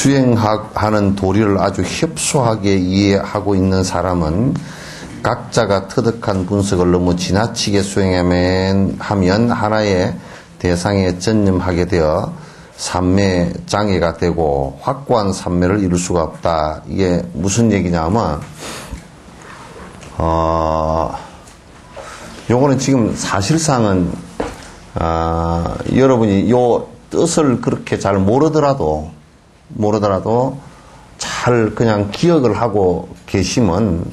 수행하는 도리를 아주 협소하게 이해하고 있는 사람은 각자가 터득한 분석을 너무 지나치게 수행하면 하나의 대상에 전념하게 되어 삼매 장애가 되고 확고한 삼매를 이룰 수가 없다. 이게 무슨 얘기냐면 요거는 지금 사실상은 여러분이 요 뜻을 그렇게 잘 모르더라도 잘 그냥 기억을 하고 계시면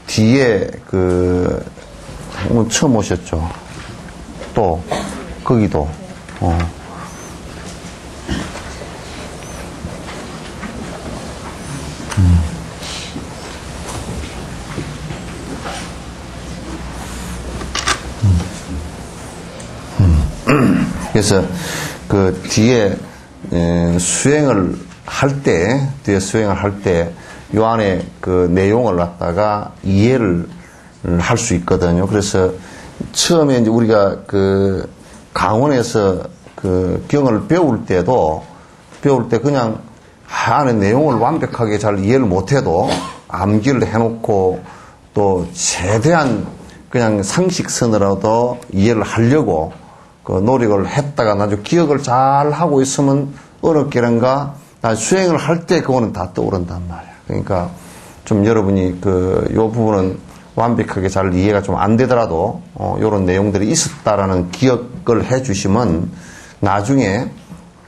뒤에 처음 오셨죠. 또 거기도 그래서 그 뒤에 수행을 할 때 요 안에 그 내용을 갖다가 이해를 할 수 있거든요. 그래서 처음에 이제 우리가 그 강원에서 그 경을 배울 때 그냥 안에 내용을 완벽하게 잘 이해를 못해도 암기를 해놓고 또 최대한 그냥 상식선으로도 이해를 하려고 그 노력을 했다가 나중에 기억을 잘 하고 있으면 어느 게런가 수행을 할 때 그거는 다 떠오른단 말이야. 그러니까 좀 여러분이 요 부분은 완벽하게 잘 이해가 좀 안 되더라도 요런 내용들이 있었다라는 기억을 해 주시면 나중에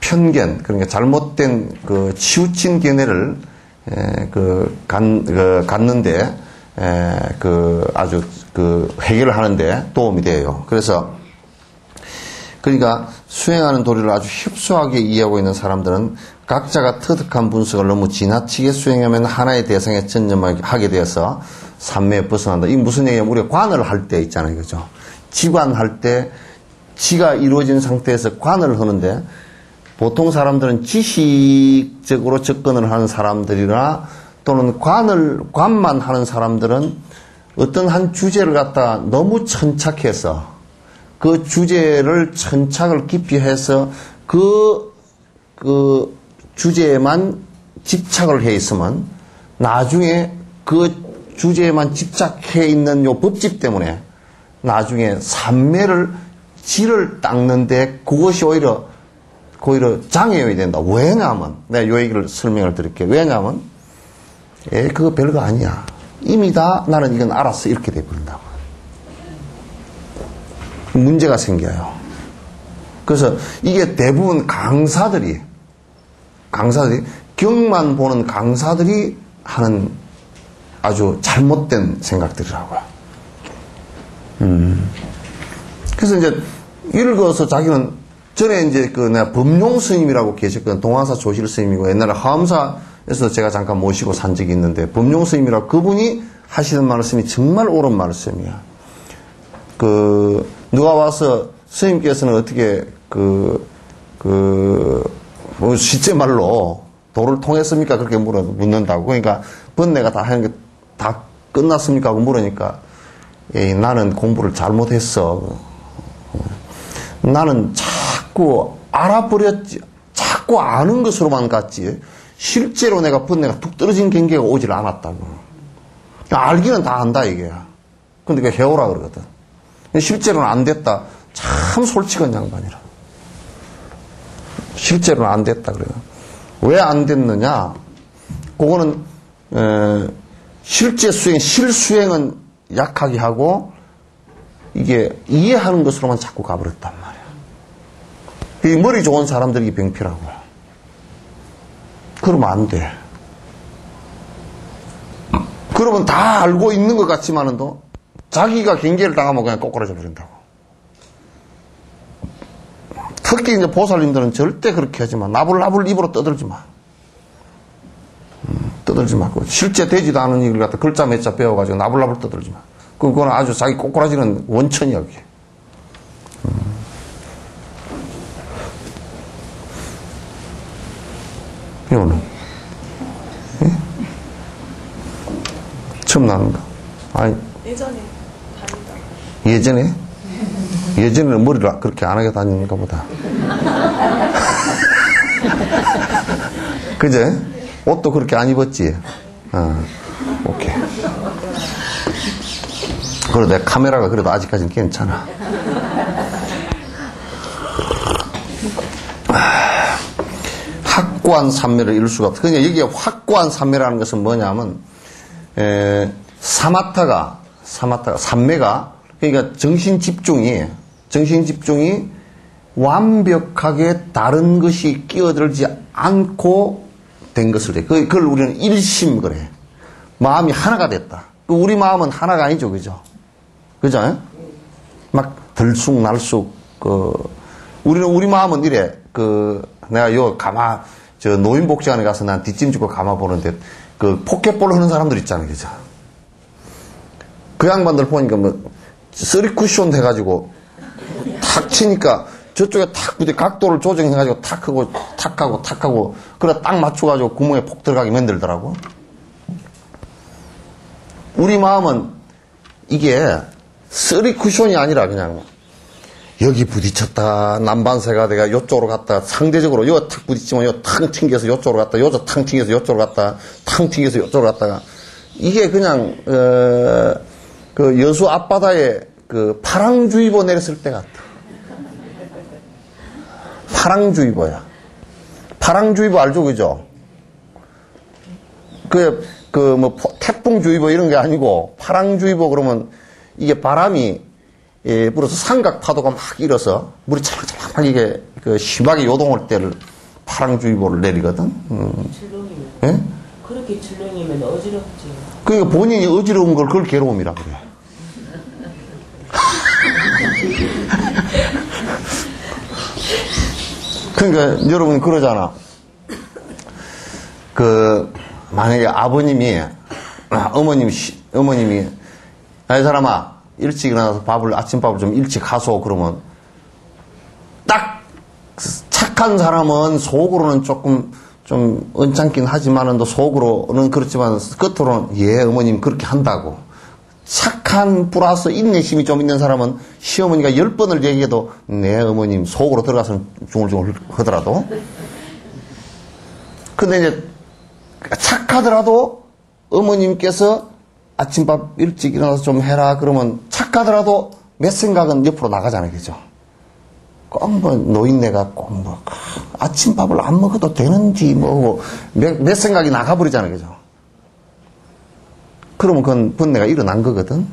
편견, 그러니까 잘못된 그 치우친 견해를 갖는데 아주 해결을 하는데 도움이 돼요. 그러니까 수행하는 도리를 아주 협소하게 이해하고 있는 사람들은 각자가 터득한 분석을 너무 지나치게 수행하면 하나의 대상에 전념하게 되어서 삼매에 벗어난다. 이게 무슨 얘기냐면 우리가 관을 할 때 있잖아요. 그죠? 지관할 때 지가 이루어진 상태에서 관을 하는데 보통 사람들은 지식적으로 접근을 하는 사람들이나 또는 관만 하는 사람들은 어떤 한 주제를 갖다 너무 천착해서 그 주제를 천착을 깊이 해서 그 주제에만 집착을 해 있으면 나중에 그 주제에만 집착해 있는 요 법집 때문에 나중에 삼매를 질을 닦는데 그것이 오히려 장애가 된다. 왜냐하면 내가 요 얘기를 설명을 드릴게요. 왜냐하면 그거 별거 아니야. 이미 다 나는 이건 알았어. 이렇게 돼버린다고. 문제가 생겨요. 그래서 이게 대부분 강사들이 경만 보는 강사들이 하는 아주 잘못된 생각들이라고요. 그래서 이제 읽어서 자기는 전에 이제 내가 법룡 스님이라고 계셨거든. 동화사 조실 스님이고 옛날에 하엄사에서 제가 잠깐 모시고 산 적이 있는데 법룡 스님이라고 그분이 하시는 말씀이 정말 옳은 말씀이야. 누가 와서 스님께서는 어떻게 실제 말로 도를 통했습니까? 그렇게 묻는다고. 그러니까 번뇌가 다 하는 게 다 끝났습니까? 하고 물으니까 나는 공부를 잘못했어. 나는 자꾸 알아버렸지. 자꾸 아는 것으로만 갔지. 실제로 내가 번뇌가 툭 떨어진 경계가 오질 않았다고. 알기는 다 안다 이게야. 근데 그게 해오라 그러거든. 실제로는 안 됐다. 참 솔직한 양반이라. 실제로는 안 됐다 그래요. 왜 안 됐느냐? 그거는 실수행은 약하게 하고 이게 이해하는 것으로만 자꾸 가버렸단 말이야. 이 머리 좋은 사람들이 병피라고요. 그러면 안 돼. 그러면 다 알고 있는 것 같지만은도 자기가 경계를 당하면 그냥 꼬꾸라져 버린다고. 특히 이제 보살님들은 절대 그렇게 하지 마. 나불나불 입으로 떠들지 마. 떠들지 말고. 실제 되지도 않은 일을 갖다 글자 몇 자 배워가지고 나불나불 떠들지 마. 그건 아주 자기 꼬꾸라지는 원천이야, 그게. 이거는. 예? 처음 나는 거. 아니. 예전에 다니다. 예전에? 예전에는 머리를 그렇게 안 하게 다니는가 보다. 그제? 옷도 그렇게 안 입었지? 오케이. 그래도 내 카메라가 그래도 아직까지는 괜찮아. 확고한 삼매를 이룰 수가 없어. 그러니까 여기에 확고한 삼매라는 것은 뭐냐면, 삼매가, 그러니까 정신 집중이 완벽하게 다른 것이 끼어들지 않고 된 것을 해. 그걸 우리는 일심 그래. 마음이 하나가 됐다. 우리 마음은 하나가 아니죠, 그죠? 그죠? 막 들쑥날쑥, 우리는 우리 마음은 이래. 내가 노인복지관에 가서 난 뒷짐 지고 가만 보는데, 포켓볼 하는 사람들 있잖아요, 그죠? 그 양반들 보니까 쓰리 쿠션 해가지고, 탁 치니까, 저쪽에 탁 부대 각도를 조정해가지고, 탁 하고, 그래 딱 맞춰가지고 구멍에 폭 들어가게 만들더라고. 우리 마음은 이게, 쓰리 쿠션이 아니라 그냥, 여기 부딪혔다. 남반세가 내가 요쪽으로 갔다. 상대적으로 요 탁 부딪히면 요 탕 튕겨서 요쪽으로 갔다. 요저 탕 튕겨서 요쪽으로 갔다. 탕 튕겨서 요쪽으로 갔다가. 이게 그냥, 여수 앞바다에 파랑주의보 내렸을 때 같아. 파랑주의보야. 파랑주의보 알죠? 그죠? 태풍주의보 이런 게 아니고, 파랑주의보 그러면 이게 바람이 불어서 삼각 파도가 막 일어서 물이 찰랑찰랑 이게 심하게 요동할 때를 파랑주의보를 내리거든. 예? 그렇게 출렁이면 어지럽지. 그러니까 본인이 어지러운 걸 그걸 괴로움이라 그래. 그러니까 여러분 그러잖아. 만약에 어머님이 이 사람아 일찍 일어나서 아침밥을 좀 일찍 하소. 그러면 딱 착한 사람은 속으로는 조금 좀 언짢긴 하지만은 또 속으로는 그렇지만 끝으로는 예 어머님 그렇게 한다고. 착한 플러스 인내심이 좀 있는 사람은 시어머니가 10번을 얘기해도 네 어머님 속으로 들어가서는 중얼중얼 하더라도. 근데 이제 착하더라도 어머님께서 아침밥 일찍 일어나서 좀 해라 그러면 착하더라도 몇 생각은 옆으로 나가잖아요, 그죠? 노인네가 아침밥을 안 먹어도 되는지 몇 생각이 나가버리잖아요, 그죠? 그러면 그건 번뇌가 일어난 거거든.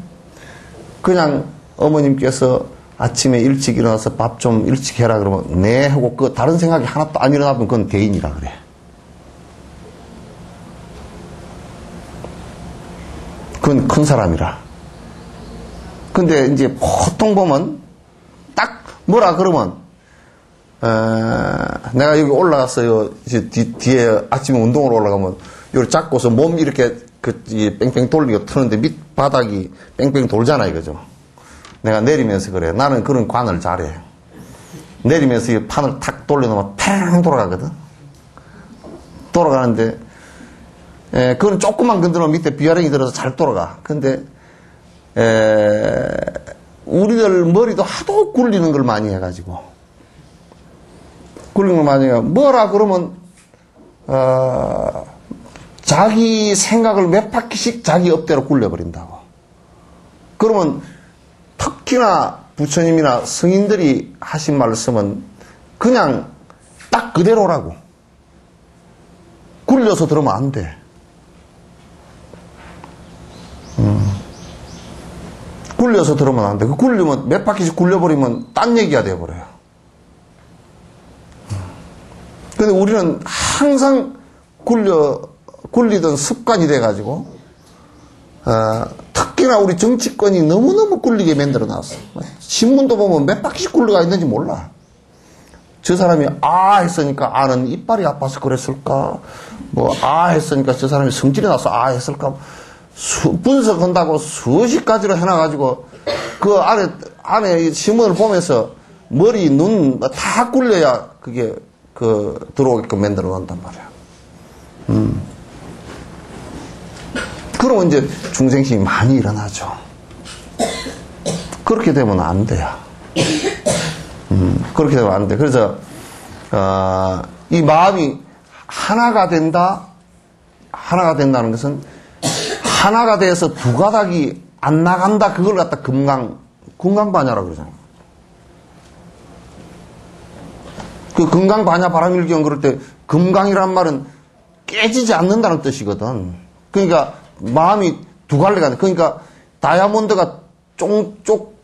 그냥 어머님께서 아침에 일찍 일어나서 밥 좀 일찍 해라 그러면 네 하고 다른 생각이 하나도 안 일어나면 그건 대인이라 그래. 그건 큰 사람이라. 근데 이제 보통 보면 딱 뭐라 그러면 내가 여기 올라갔어요. 뒤에 아침에 운동으로 올라가면 요리 잡고서 몸 이렇게 뺑뺑 돌리고 트는데 밑바닥이 뺑뺑 돌잖아 이거죠. 내가 내리면서 그래. 나는 그런 관을 잘해. 내리면서 이 판을 탁 돌려놓으면 팽 돌아가거든. 돌아가는데 그건 조금만 건드리면 밑에 비아령이 들어서 잘 돌아가. 근데, 우리들 머리도 하도 굴리는 걸 많이 해가지고. 굴리는 걸 많이 해가 뭐라 그러면, 자기 생각을 몇 바퀴씩 자기 업대로 굴려버린다고. 그러면 특히나 부처님이나 성인들이 하신 말씀은 그냥 딱 그대로라고. 굴려서 들으면 안 돼. 굴려서 들으면 안 돼. 굴리면, 몇 바퀴씩 굴려버리면 딴 얘기가 돼버려요. 근데 우리는 항상 굴리던 습관이 돼가지고, 특히나 우리 정치권이 너무너무 굴리게 만들어 놨어. 신문도 보면 몇 바퀴씩 굴러가 있는지 몰라. 저 사람이 했으니까 아는 이빨이 아파서 그랬을까? 했으니까 저 사람이 성질이 나서 했을까? 분석한다고 수십 가지로 해놔가지고 그 안에 신문을 보면서 머리, 눈 다 굴려야 그게 들어오게끔 만들어 놓는단 말이야. 그러면 이제 중생심이 많이 일어나죠. 그렇게 되면 안 돼요. 그렇게 되면 안 돼. 그래서, 이 마음이 하나가 된다? 하나가 된다는 것은 하나가 돼서 두 가닥이 안 나간다. 그걸 갖다 금강반야라고 그러잖아요. 그 금강반야 바람일경 그럴 때 금강이란 말은 깨지지 않는다는 뜻이거든. 그러니까 마음이 두 갈래가 아니라, 그러니까 다이아몬드가 쫑쪽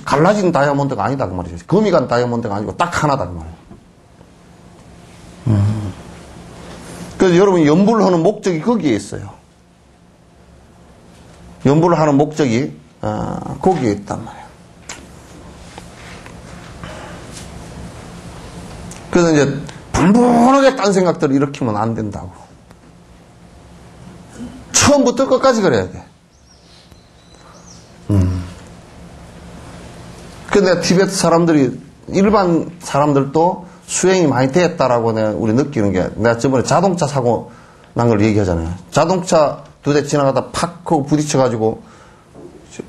갈라진 다이아몬드가 아니다 그 말이죠. 금이 간 다이아몬드가 아니고 딱 하나다 그 말이에요. 그래서 여러분 연불을 하는 목적이 거기에 있어요. 연불을 하는 목적이 거기에 있단 말이에요. 그래서 이제 분분하게 딴 생각들을 일으키면 안 된다고. 처음부터 끝까지 그래야 돼. 근데 티베트 사람들이, 일반 사람들도 수행이 많이 되었다라고 우리 느끼는 게, 내가 저번에 자동차 사고 난 걸 얘기하잖아요. 자동차 두 대 지나가다 팍 하고 부딪혀가지고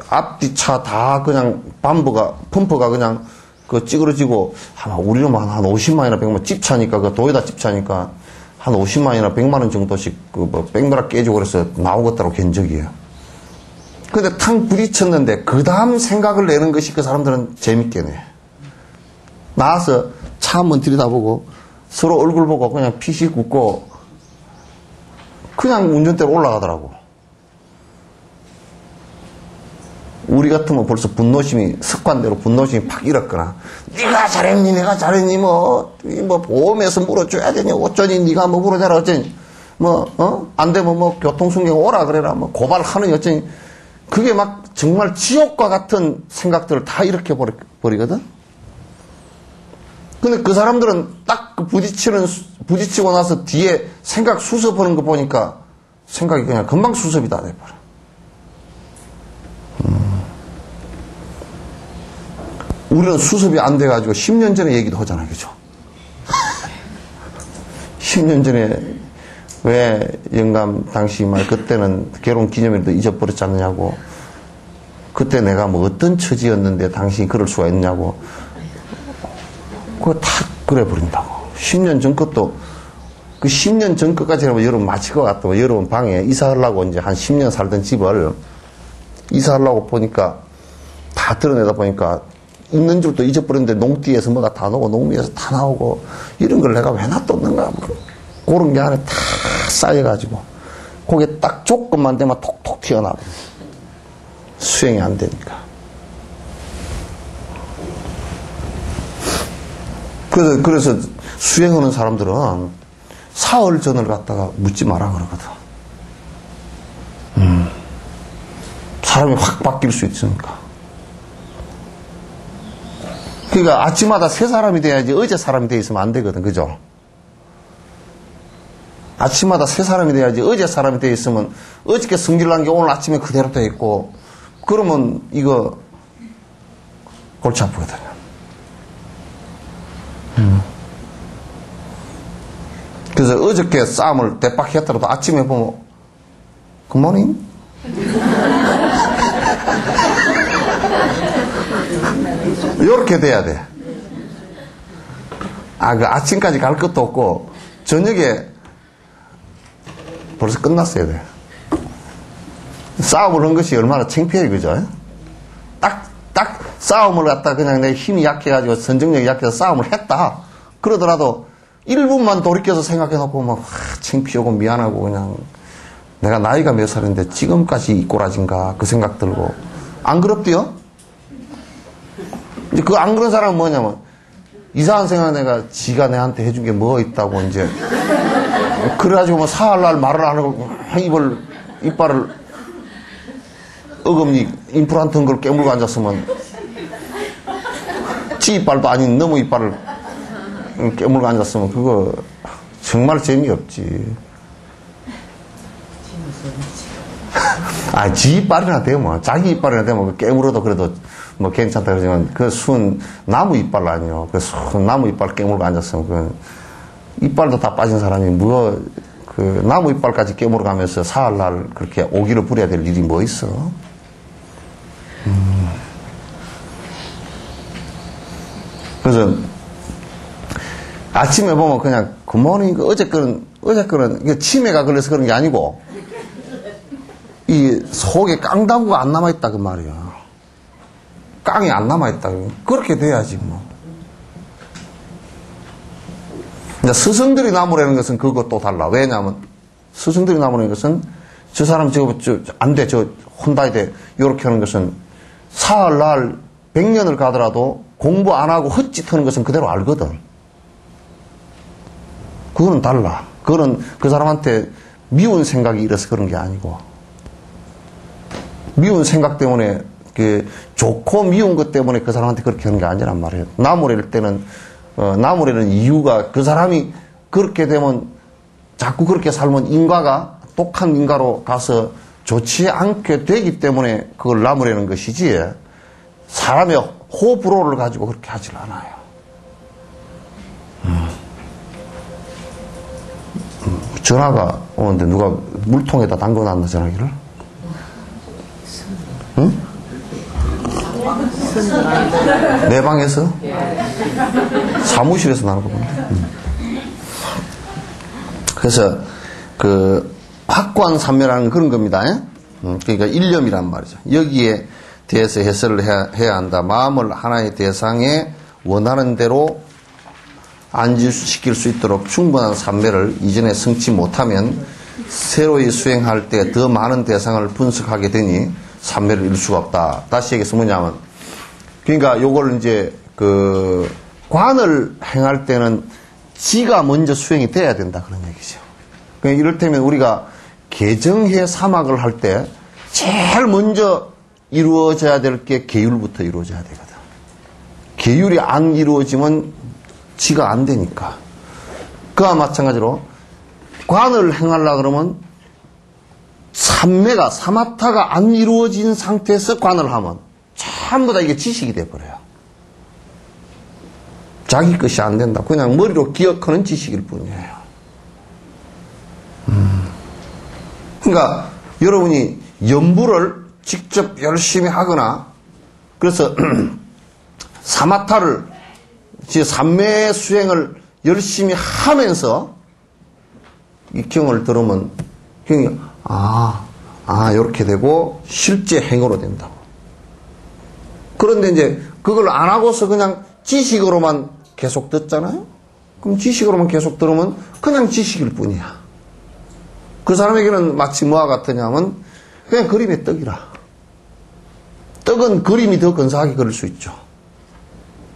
앞뒤 차 다 그냥 펌프가 그냥 그 찌그러지고, 우리는 한 50만이나 100만, 집차니까, 그 도요타 집차니까 한 50만이나 100만원 정도씩 백미락 깨지고 그래서 나오겠다고 견적이에요. 근데 탕 부딪혔는데 그 다음 생각을 내는 것이 그 사람들은 재밌게 내. 나와서 차 한번 들여다보고 서로 얼굴 보고 그냥 피식 웃고 그냥 운전대로 올라가더라고. 우리 같으면 벌써 습관대로 분노심이 팍 일었거나, 네가 잘했니, 내가 잘했니, 보험에서 물어줘야 되니, 어쩌니, 네가 물어줘라, 어쩌니, 안 되면 교통순경 오라 그래라, 고발하느니, 어쩌니. 그게 막 정말 지옥과 같은 생각들을 다 일으켜버리거든? 근데 그 사람들은 딱 부딪히고 나서 뒤에 생각 수습하는 거 보니까 생각이 그냥 금방 수습이 다 돼버려. 우리는 수습이 안 돼가지고 10년 전에 얘기도 하잖아요. 그죠? 10년 전에 왜 영감 당시 그때는 결혼 기념일도 잊어버렸지 않느냐고. 그때 내가 어떤 처지였는데 당신이 그럴 수가 있냐고. 그거 다 그래 버린다고. 10년 전 것도, 그 10년 전 것까지 하면 여러분 마칠 것 같다고. 여러분 방에 이사하려고 이제 한 10년 살던 집을 이사하려고 보니까 다 드러내다 보니까 있는 줄도 잊어버렸는데 농띠에서 뭐가 다 나오고 농미에서 다 나오고 이런 걸 내가 왜 놔뒀는가. 그런 게 안에 다 쌓여가지고 거기에 딱 조금만 되면 톡톡 튀어나와. 수행이 안 되니까. 그래서 수행하는 사람들은 사흘전을 갖다가 묻지 마라 그러거든. 사람이 확 바뀔 수 있으니까. 그러니까 아침마다 새 사람이 돼야지 어제 사람이 돼 있으면 안 되거든. 그죠? 아침마다 새 사람이 돼야지 어제 사람이 돼 있으면 어저께 성질난 게 오늘 아침에 그대로 돼 있고 그러면 이거 골치 아프거든요. 그래서 어저께 싸움을 대박 했더라도 아침에 보면 굿모닝? 이렇게 돼야 돼. 그 아침까지 갈 것도 없고 저녁에 벌써 끝났어야 돼. 싸움을 한 것이 얼마나 창피해, 그죠? 딱 싸움을 갖다 그냥 내 힘이 약해가지고 선정력이 약해서 싸움을 했다. 그러더라도 1분만 돌이켜서 생각해놓고 막 창피하고 미안하고 그냥 내가 나이가 몇 살인데 지금까지 이 꼬라진가 그 생각 들고 안 그렇대요? 이제 그 안 그런 사람은 뭐냐면 이상한 생각 내가 지가 내한테 해준 게 뭐 있다고 이제 그래가지고 뭐 사할날 말을 안 하고 이빨을 어금니 임플란트 한 걸 깨물고 앉았으면 지 이빨도 아닌 너무 이빨을 깨물고 앉았으면 그거 정말 재미없지. 지 이빨이나 되면 자기 이빨이나 되면 깨물어도 그래도 뭐 괜찮다 그러지만 그 순 나무 이빨 아니요. 그 순 나무 이빨 깨물고 앉았으면 그 이빨도 다 빠진 사람이 뭐 그 나무 이빨까지 깨물어 가면서 사흘날 그렇게 오기를 부려야 될 일이 뭐 있어? 그래서 아침에 보면 그냥 굿모닝 어제 거는 이게 치매가 걸려서 그런 게 아니고 이 속에 깡다구가 안 남아있다 그 말이야. 깡이 안 남아있다. 그렇게 돼야지 뭐. 이제 스승들이 나무라는 것은 그것도 달라. 왜냐하면 스승들이 나무라는 것은 저 사람 안 돼. 저 혼나야 돼. 이렇게 하는 것은 사흘날 100년을 가더라도 공부 안 하고 헛짓하는 것은 그대로 알거든. 그거는 달라. 그거는 그 사람한테 미운 생각이 일어서 그런 게 아니고 미운 생각 때문에 그 좋고 미운 것 때문에 그 사람한테 그렇게 하는 게 아니란 말이에요. 나무랄 때는 나무라는 이유가 그 사람이 그렇게 되면 자꾸 그렇게 살면 인과가 똑한 인과로 가서 좋지 않게 되기 때문에 그걸 나무라는 것이지 사람의 호불호를 가지고 그렇게 하질 않아요. 전화가 오는데 누가 물통에다 담궈놨나 전화기를? 응? 내 방에서? 사무실에서 나는 거 보네. 그래서 그 확고한 삼매라는 그런 겁니다. 그러니까 일념이란 말이죠. 여기에 대해서 해설을 해야 한다. 마음을 하나의 대상에 원하는 대로 안주시킬 수 있도록 충분한 삼매를 이전에 성취 못하면 새로이 수행할 때 더 많은 대상을 분석하게 되니 삼매를 이룰 수가 없다. 다시 얘기해서 뭐냐면, 그러니까 요걸 이제 그 관을 행할 때는 지가 먼저 수행이 돼야 된다 그런 얘기죠. 그러니까 이를테면 우리가 개정해 사막을 할 때 제일 먼저 이루어져야 될 게 계율부터 이루어져야 되거든. 계율이 안 이루어지면 지가 안 되니까. 그와 마찬가지로 관을 행하려고 그러면 삼매가 사마타가 안 이루어진 상태에서 관을 하면 전부 다 이게 지식이 돼버려요. 자기 것이 안 된다. 그냥 머리로 기억하는 지식일 뿐이에요. 그러니까 여러분이 연부를 직접 열심히 하거나 그래서 사마타를 삼매 수행을 열심히 하면서 이 경을 들으면 경이 이렇게 되고 실제 행으로 된다고. 그런데 이제 그걸 안 하고서 그냥 지식으로만 계속 듣잖아요. 그럼 지식으로만 계속 들으면 그냥 지식일 뿐이야. 그 사람에게는 마치 뭐와 같으냐면 그냥 그림의 떡이라. 떡은 그림이 더 근사하게 그릴 수 있죠.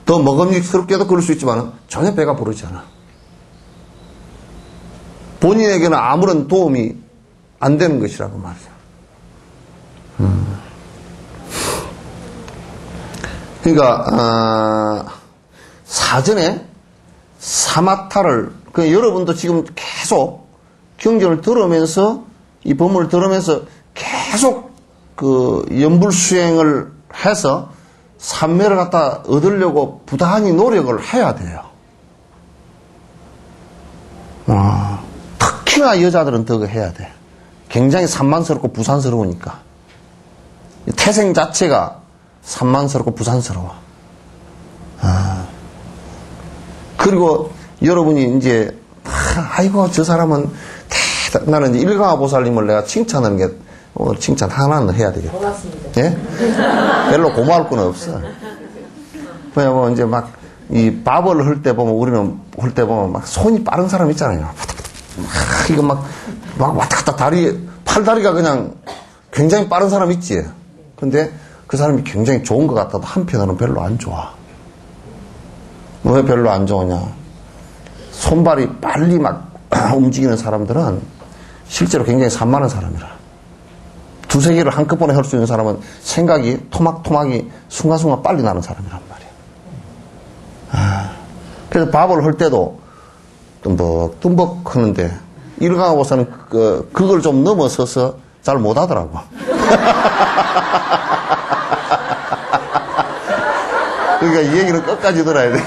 더 먹음직스럽게도 그럴 수 있지만 전혀 배가 부르지 않아. 본인에게는 아무런 도움이 안 되는 것이라고 말이죠. 그러니까 사전에 사마타를 여러분도 지금 계속 경전을 들으면서 이 법문을 들으면서 계속 그 연불 수행을 해서 삼매를 갖다 얻으려고 부단히 노력을 해야 돼요. 특히나 여자들은 더 해야 돼. 굉장히 산만스럽고 부산스러우니까. 태생 자체가 산만스럽고 부산스러워. 그리고 여러분이 이제 아이고 저 사람은 나는 이제 일강화 보살님을 내가 칭찬하는 게 오늘 칭찬 하나는 해야 되겠다. 고맙습니다. 예? 별로 고마울 건 없어. 왜냐면 이제 막 이 밥을 할 때 보면 우리는 할 때 보면 막 손이 빠른 사람 있잖아요. 이거 막 왔다 갔다 팔다리가 그냥 굉장히 빠른 사람 있지. 근데 그 사람이 굉장히 좋은 것 같아도 한편으로는 별로 안 좋아. 왜 별로 안 좋으냐? 손발이 빨리 막 움직이는 사람들은 실제로 굉장히 산만한 사람이라. 두세 개를 한꺼번에 할 수 있는 사람은 생각이 토막토막이 순간순간 빨리 나는 사람이란 말이야. 그래서 밥을 할 때도 뜸벅뜸벅 하는데 일강화 보살은 그걸 좀 넘어서서 잘 못하더라고. 그러니까 이 얘기는 끝까지 들어야 돼.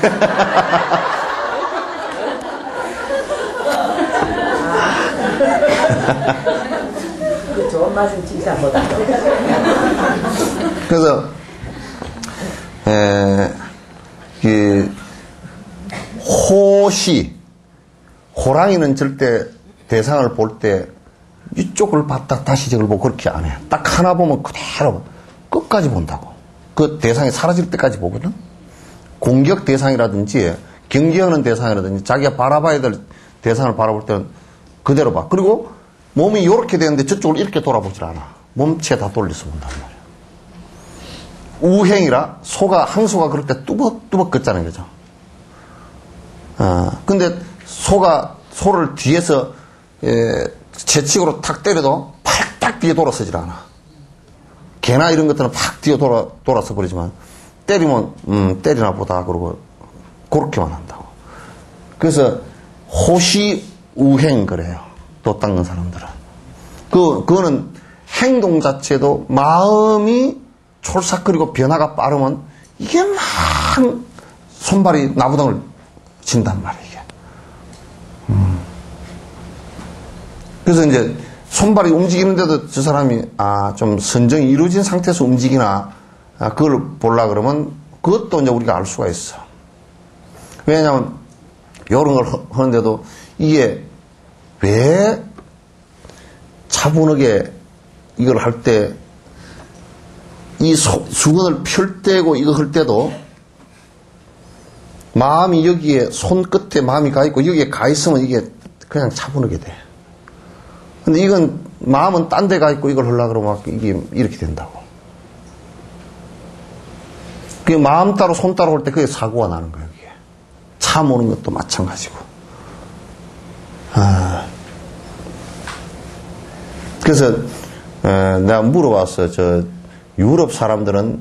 그 좋은 맛은 진짜 못하. 그래서 이 호시 호랑이는 절대 대상을 볼 때 이쪽을 봤다 다시 저걸 보고 그렇게 안 해. 딱 하나 보면 그대로 끝까지 본다고. 그 대상이 사라질 때까지 보거든. 공격 대상이라든지 경계하는 대상이라든지 자기가 바라봐야 될 대상을 바라볼 때는 그대로 봐. 그리고 몸이 이렇게 되는데 저쪽을 이렇게 돌아보질 않아. 몸체 다 돌려서 본단 말이야. 우행이라 소가 항소가 그럴 때 뚜벅뚜벅 걷자는 거죠. 근데 소를 뒤에서 채찍으로 탁 때려도 팔딱 뒤에 돌아서질 않아. 개나 이런 것들은 팍 뒤에 돌아서 버리지만 때리면 때리나 보다 그러고 그렇게만 한다고. 그래서 호시우행 그래요. 도 닦는 사람들은. 그거는 행동 자체도 마음이 촐싹거리고 변화가 빠르면 이게 막 손발이 나부덩을 진단 말이에요. 이게. 그래서 이제 손발이 움직이는데도 저 사람이 좀 선정이 이루어진 상태에서 움직이나 그걸 보려 그러면 그것도 이제 우리가 알 수가 있어. 왜냐하면 이런 걸 하는데도 이게 왜 차분하게 이걸 할 때 이 수건을 펼 때고 이거 할 때도 마음이 여기에 손끝에 마음이 가 있고 여기에 가 있으면 이게 그냥 차분하게 돼. 근데 이건 마음은 딴 데 가 있고 이걸 하려고 그러면 이게 이렇게 된다고. 그게 마음 따로 손 따로 할 때 그게 사고가 나는 거예요. 이게. 참 오는 것도 마찬가지고. 그래서 내가 물어봤어요. 저 유럽 사람들은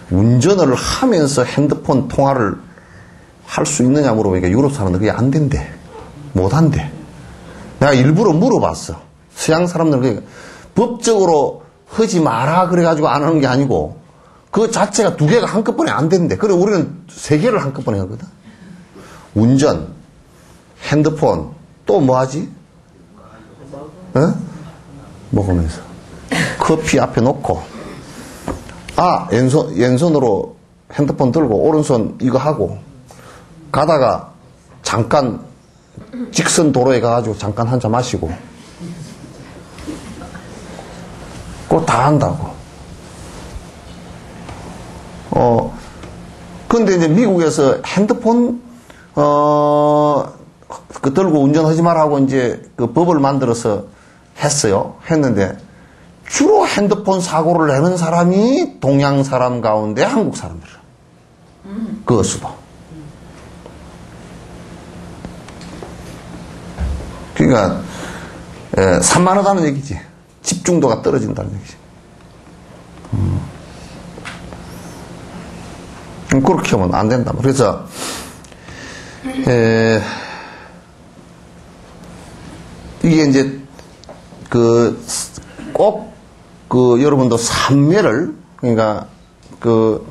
운전을 하면서 핸드폰 통화를 할 수 있느냐 물어보니까 유럽 사람들은 그게 안 된대. 못 한대. 내가 일부러 물어봤어. 서양 사람들은 그게 법적으로 하지 마라 그래가지고 안 하는 게 아니고 그 자체가 두 개가 한꺼번에 안 된대. 그래 우리는 세 개를 한꺼번에 하거든. 운전, 핸드폰, 또 뭐 하지? 먹으면서. 커피 앞에 놓고. 왼손으로 핸드폰 들고 오른손 이거 하고 가다가 잠깐 직선 도로에 가가지고 잠깐 한잔 마시고. 그거 다 한다고. 근데 이제 미국에서 핸드폰, 그 들고 운전하지 말라고 이제 그 법을 만들어서 했어요. 했는데 주로 핸드폰 사고를 내는 사람이 동양 사람 가운데 한국 사람들이라. 그거 수도. 그러니까 산만하다는 얘기지. 집중도가 떨어진다는 얘기지. 그렇게 하면 안 된다. 그래서 이게 이제 꼭 여러분도 삼매를 그러니까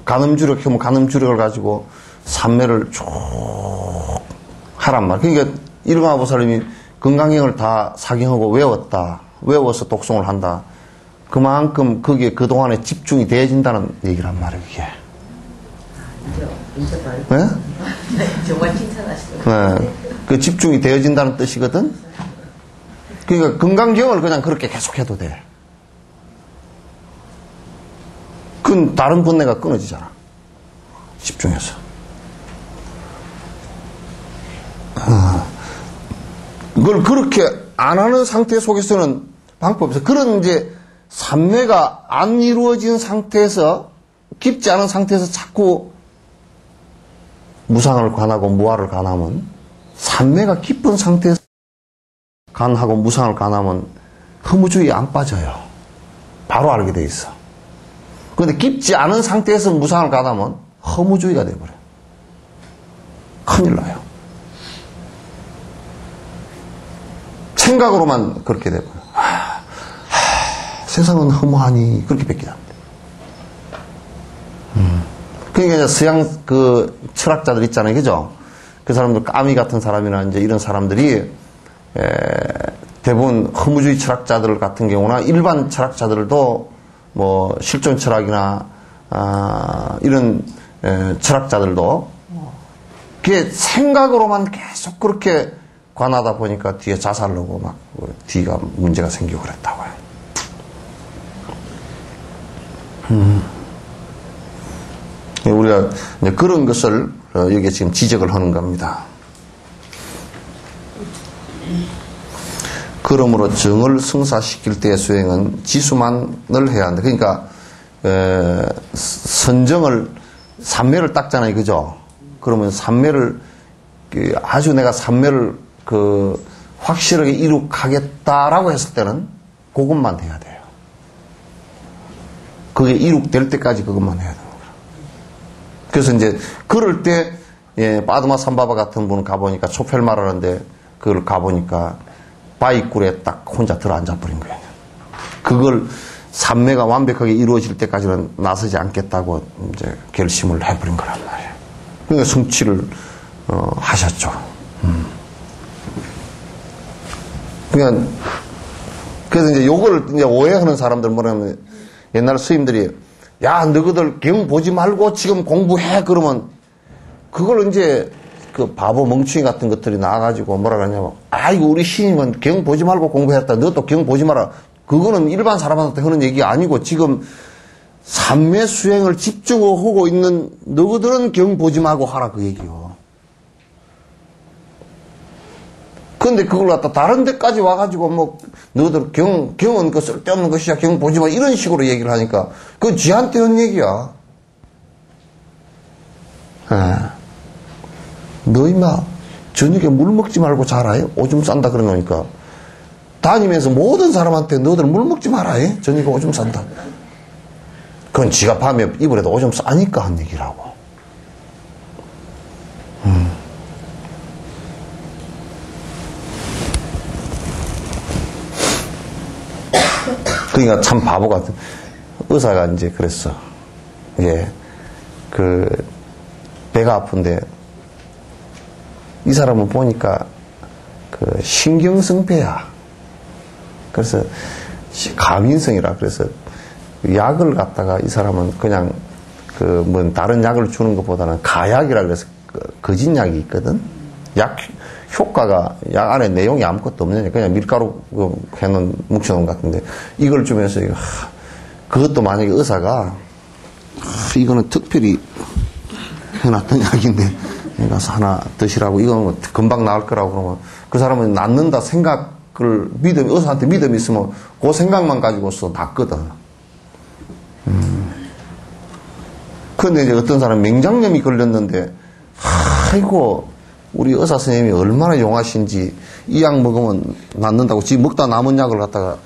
간음주력 하면 간음주력을 가지고 삼매를 쭉 하란 말. 그러니까 일광 보살님이 건강경을 다 사경하고 외워서 독송을 한다. 그만큼 그게 그동안에 집중이 되어진다는 얘기란 말이에요, 이게. 네? 정말 칭찬하시죠. 네. 그 집중이 되어진다는 뜻이거든? 그러니까 건강경을 그냥 그렇게 계속해도 돼. 그건 다른 번뇌가 끊어지잖아. 집중해서. 그걸 그렇게 안 하는 상태 속에서는 방법이 없어. 그런 이제 삼매가 안 이루어진 상태에서 깊지 않은 상태에서 자꾸 무상을 관하고 무아를 관하면 삼매가 깊은 상태에서 간하고 무상을 간하면 허무주의에 안 빠져요. 바로 알게 돼 있어. 그런데 깊지 않은 상태에서 무상을 간하면 허무주의가 돼버려요. 큰일 나요. 생각으로만 그렇게 돼버려요. 세상은 허무하니 그렇게 뺏기다 합니다. 그러니까 이제 서양 철학자들 있잖아요, 그죠? 그 사람들 까미 같은 사람이나 이제 이런 사람들이 대부분 허무주의 철학자들 같은 경우나 일반 철학자들도 뭐 실존 철학이나 이런 철학자들도 그게 생각으로만 계속 그렇게 관하다 보니까 뒤에 자살하고 막 뒤가 문제가 생기고 그랬다고요. 우리가 이제 그런 것을 여기에 지금 지적을 하는 겁니다. 그러므로 정을 성사시킬 때의 수행은 지수만을 해야 한다. 그러니까 선정을 삼매를 닦잖아요, 그죠? 그러면 삼매를 아주 내가 삼매를 확실하게 이룩하겠다라고 했을 때는 그것만 해야 돼요. 그게 이룩될 때까지 그것만 해야 돼요. 그래서 이제 그럴 때 빠드마 삼바바 같은 분은 가보니까 초펠 말하는데 그걸 가보니까 바위굴에 딱 혼자 들어앉아 버린 거예요. 그걸 삼매가 완벽하게 이루어질 때까지는 나서지 않겠다고 이제 결심을 해버린 거란 말이에요. 그러니까 성취를 하셨죠. 그러니까 그래서 이제 요걸 이제 오해하는 사람들 뭐냐면 옛날 스님들이 야 너희들 경 보지 말고 지금 공부해 그러면 그걸 이제 그 바보 멍충이 같은 것들이 나와가지고 뭐라 그러냐면 아이고 우리 신임은 경 보지 말고 공부했다 너도 경 보지 마라. 그거는 일반 사람한테 하는 얘기가 아니고 지금 삼매 수행을 집중하고 있는 너희들은 경 보지 말고 하라 그 얘기요. 근데 그걸 갖다 다른 데까지 와가지고 뭐 너희들 경은 그 쓸데없는 것이야 경 보지 마 이런 식으로 얘기를 하니까 그건 지한테 한 얘기야. 너 임마 저녁에 물 먹지 말고 자라 오줌 싼다 그러니까 다니면서 모든 사람한테 너희들 물 먹지 마라 저녁에 오줌 싼다. 그건 지가 밤에 이불에도 오줌 싸니까 한 얘기라고. 그러니까 참 바보 같은 의사가 이제 그랬어. 배가 아픈데 이 사람은 보니까 신경성배야. 그래서 가민성이라 그래서 약을 갖다가 이 사람은 그냥 다른 약을 주는 것보다는 가약이라 그래서 거짓 약이 있거든. 약 효과가 약 안에 내용이 아무것도 없는 그냥 밀가루 해놓은 묵혀놓은 것 같은데 이걸 주면서 그것도 만약에 의사가 이거는 특별히 해놨던 약인데 가서 하나 드시라고 이거는 금방 나을 거라고 그러면 그 사람은 낫는다 생각을 의사한테 믿음이 있으면 그 생각만 가지고서 낫거든. 그런데 이제 어떤 사람 맹장염이 걸렸는데 아이고 우리 의사 선생님이 얼마나 용하신지 이 약 먹으면 낫는다고 지 먹다 남은 약을 갖다가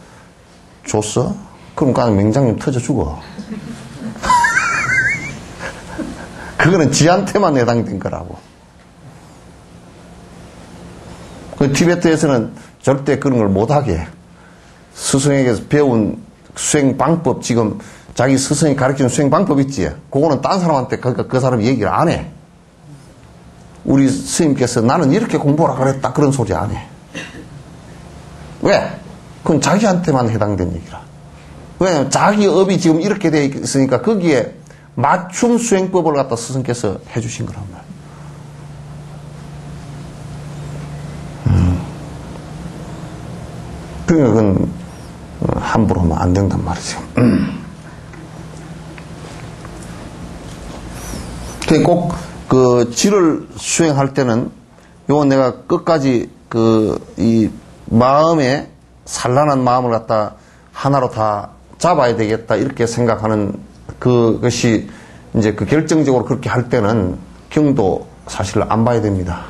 줬어? 그럼 그냥 맹장염 터져 죽어. 그거는 지한테만 해당된 거라고. 그 티베트에서는 절대 그런 걸 못하게 스승에게서 배운 수행 방법 지금 자기 스승이 가르치는 수행 방법 있지. 그거는 딴 사람한테 그 사람이 얘기를 안 해. 우리 스님께서 나는 이렇게 공부하라 그랬다 그런 소리 안 해. 왜? 그건 자기한테만 해당된 얘기라. 왜냐면 자기 업이 지금 이렇게 돼 있으니까 거기에 맞춤 수행법을 갖다 스승께서 해주신 거란 말이야. 그러니까 그건 함부로 하면 안 된단 말이죠. 꼭 질을 수행할 때는 요건 내가 끝까지 이 마음에 산란한 마음을 갖다 하나로 다 잡아야 되겠다 이렇게 생각하는 그것이 이제 결정적으로 그렇게 할 때는 경도 사실 안 봐야 됩니다.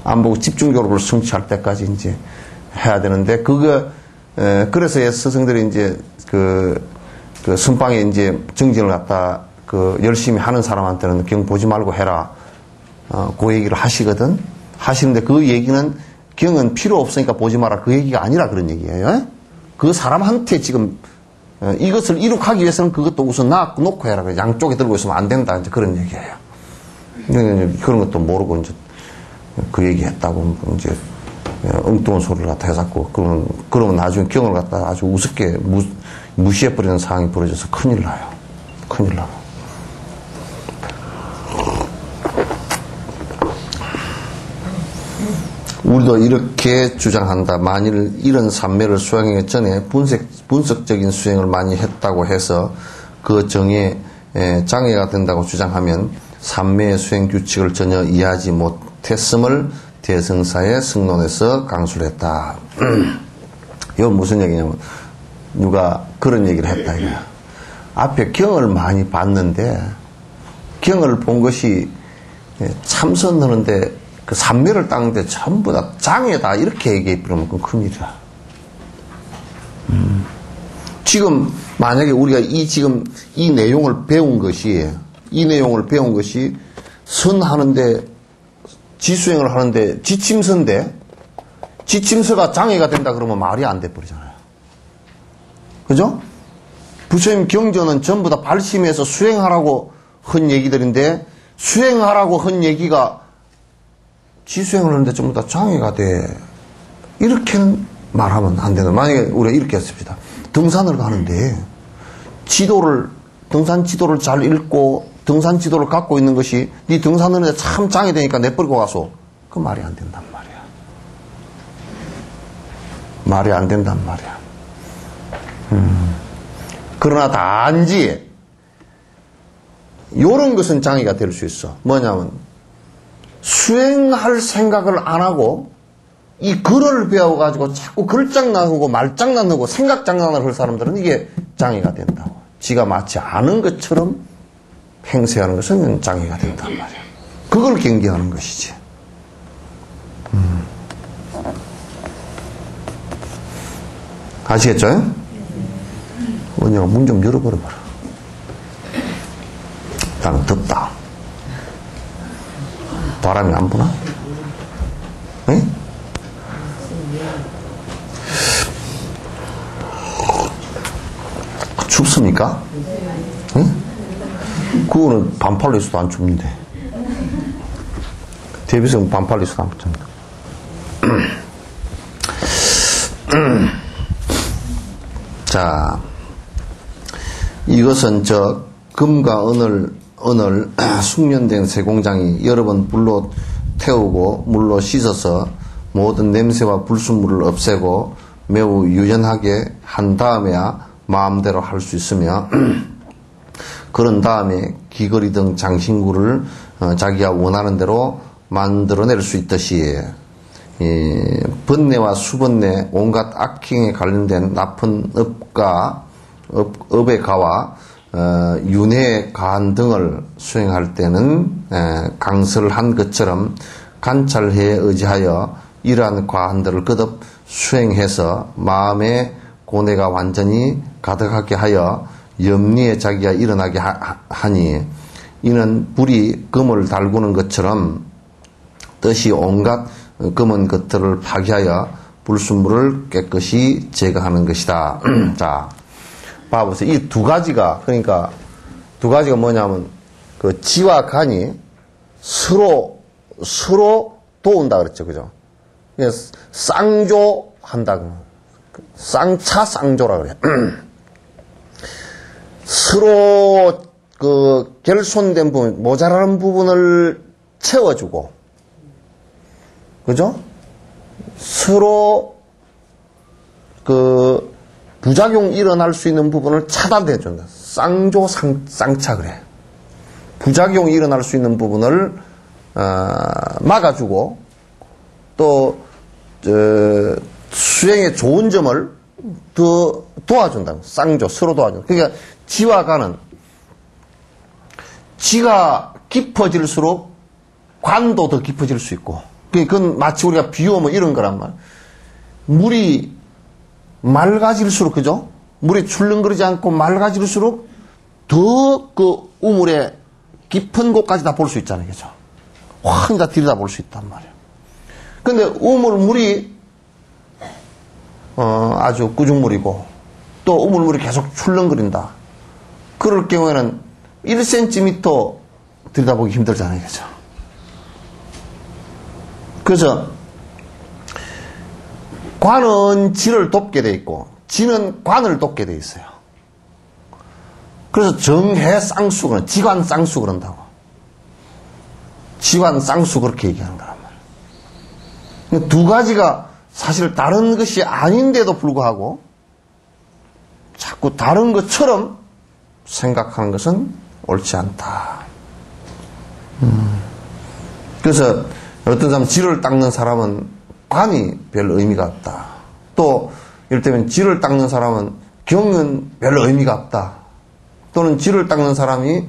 안 보고 집중적으로 성취할 때까지 이제 해야 되는데 그래서 스승들이 이제 선방에 이제 정진을 갖다 열심히 하는 사람한테는 경 보지 말고 해라. 그 얘기를 하시거든. 하시는데 그 얘기는 경은 필요 없으니까 보지 마라. 그 얘기가 아니라 그런 얘기예요. 그 사람한테 지금 이것을 이룩하기 위해서는 그것도 우선 놓고 해라. 양쪽에 들고 있으면 안 된다. 이제 그런 얘기예요. 그런 것도 모르고 이제 그 얘기 했다고 이제 엉뚱한 소리를 갖다 해갖고, 그러면 나중에 경을 갖다 아주 우습게 무시해버리는 상황이 벌어져서 큰일 나요. 큰일 나요. 우리도 이렇게 주장한다. 만일 이런 삼매를 수행하기 전에 분석적인 수행을 많이 했다고 해서 그 정에 장애가 된다고 주장하면 삼매의 수행 규칙을 전혀 이해하지 못했음을 대승사의 승론에서 강수를 했다. 이건 무슨 얘기냐면 누가 그런 얘기를 했다 이거야. 앞에 경을 많이 봤는데 경을 본 것이 참선하는데 그 삼매를 닦는데 전부 다 장애다 이렇게 얘기해 버리면 그건 큰일이야. 지금 만약에 우리가 지금 이 내용을 배운 것이 선하는데 지수행을 하는데 지침서가 장애가 된다 그러면 말이 안 돼 버리잖아요. 그죠? 부처님 경전은 전부 다 발심해서 수행하라고 한 얘기들인데 수행하라고 한 얘기가 지수행을 하는데 전부 다 장애가 돼. 이렇게는 말하면 안 되는. 만약에 우리가 이렇게 했습니다. 등산을 가는데 등산 지도를 잘 읽고 등산 지도를 갖고 있는 것이 네 등산하는데 참 장애되니까 내버리고 가서 그 말이 안 된단 말이야. 말이 안 된단 말이야. 그러나 단지 요런 것은 장애가 될 수 있어. 뭐냐면 수행할 생각을 안 하고 이 글을 배워가지고 자꾸 글장난하고 말장난하고 생각장난을 할 사람들은 이게 장애가 된다고. 지가 마치 아는 것처럼 행세하는 것은 장애가 된단 말이야. 그걸 경계하는 것이지. 아시겠죠? 원영아 문 좀 열어버려봐라. 나는 덥다. 바람이 안 부나? 네? 춥습니까? 네? 그거는 반팔로 있어도 안 춥는데. 대비성 반팔로 있어도 안 춥니다. 자, 이것은 금과 은을 숙련된 세공장이 여러 번 물로 태우고 물로 씻어서 모든 냄새와 불순물을 없애고 매우 유연하게 한 다음에야 마음대로 할 수 있으며 그런 다음에 귀걸이 등 장신구를 자기가 원하는 대로 만들어낼 수 있듯이 번뇌와 수번뇌 온갖 악행에 관련된 나쁜 업의 가와 윤회의 가한 등을 수행할 때는 강설을 한 것처럼 관찰해에 의지하여 이러한 과한들을 거듭 수행해서 마음의 고뇌가 완전히 가득하게 하여 염리에 자기가 일어나게 하니 이는 불이 금을 달구는 것처럼 뜻이 온갖 검은 것들을 파괴하여 불순물을 깨끗이 제거하는 것이다. 자, 봐보세요. 이 두 가지가, 그러니까 두 가지가 뭐냐면, 그 지와 간이 서로 도운다 그랬죠. 그죠? 쌍조한다. 쌍조라 그래. 서로 그 결손된 부분, 모자라는 부분을 채워주고, 그죠? 서로 그 부작용 일어날 수 있는 부분을 차단해준다. 쌍차 그래. 부작용이 일어날 수 있는 부분을 막아주고 또 수행의 좋은 점을 더 도와준다. 쌍조 서로 도와준다. 그러니까 지와 간은 지가 깊어질수록 관도 더 깊어질 수 있고 그건 마치 우리가 비오면 이런 거란 말. 물이 맑아질수록, 그죠? 물이 출렁거리지 않고 맑아질수록 더 그 우물의 깊은 곳까지 다 볼 수 있잖아요. 그죠? 확 다 들여다 볼 수 있단 말이에요. 근데 우물물이, 아주 꾸중물이고, 또 우물물이 계속 출렁거린다. 그럴 경우에는 1cm 들여다보기 힘들잖아요. 그죠? 그래서 관은 지를 돕게 돼 있고 지는 관을 돕게 돼 있어요. 그래서 정해 쌍수 그런 지관 쌍수 그런다고. 지관 쌍수 그렇게 얘기하는 거란 말이에요. 두 가지가 사실 다른 것이 아닌데도 불구하고 자꾸 다른 것처럼 생각하는 것은 옳지 않다. 그래서 어떤 사람 지를 닦는 사람은 관이 별 의미가 없다. 또 이를테면 지를 닦는 사람은 경은 별 의미가 없다. 또는 지를 닦는 사람이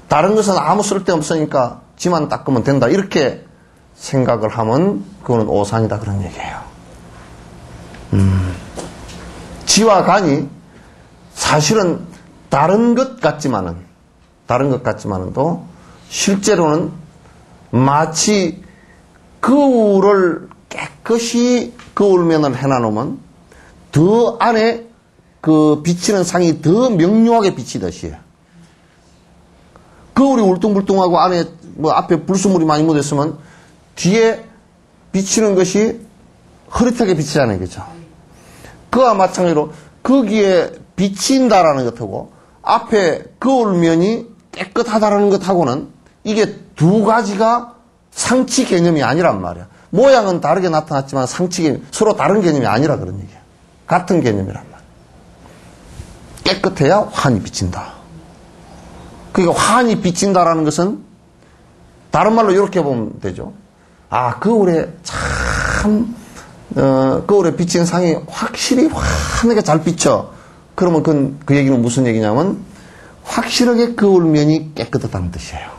다른 것은 아무 쓸데없으니까 지만 닦으면 된다. 이렇게 생각을 하면 그거는 오산이다 그런 얘기예요. 지와 간이 사실은 다른 것 같지만도 실제로는 마치 거울을 깨끗이 거울면을 해놔놓으면 더 안에 그 비치는 상이 더 명료하게 비치듯이 거울이 울퉁불퉁하고 안에 뭐 앞에 불순물이 많이 묻었으면 뒤에 비치는 것이 흐릿하게 비치잖아요. 그죠? 그와 마찬가지로 거기에 비친다라는 것하고 앞에 거울면이 깨끗하다라는 것하고는 이게 두 가지가 상치 개념이 아니란 말이야. 모양은 다르게 나타났지만 상치 개념, 서로 다른 개념이 아니라 그런 얘기야. 같은 개념이란 말이야. 깨끗해야 환히 비친다. 그러니까 환히 비친다라는 것은 다른 말로 이렇게 보면 되죠. 아, 거울에 거울에 비친 상이 확실히 환하게 잘 비쳐. 그러면 그 얘기는 무슨 얘기냐면 확실하게 거울면이 깨끗하다는 뜻이에요.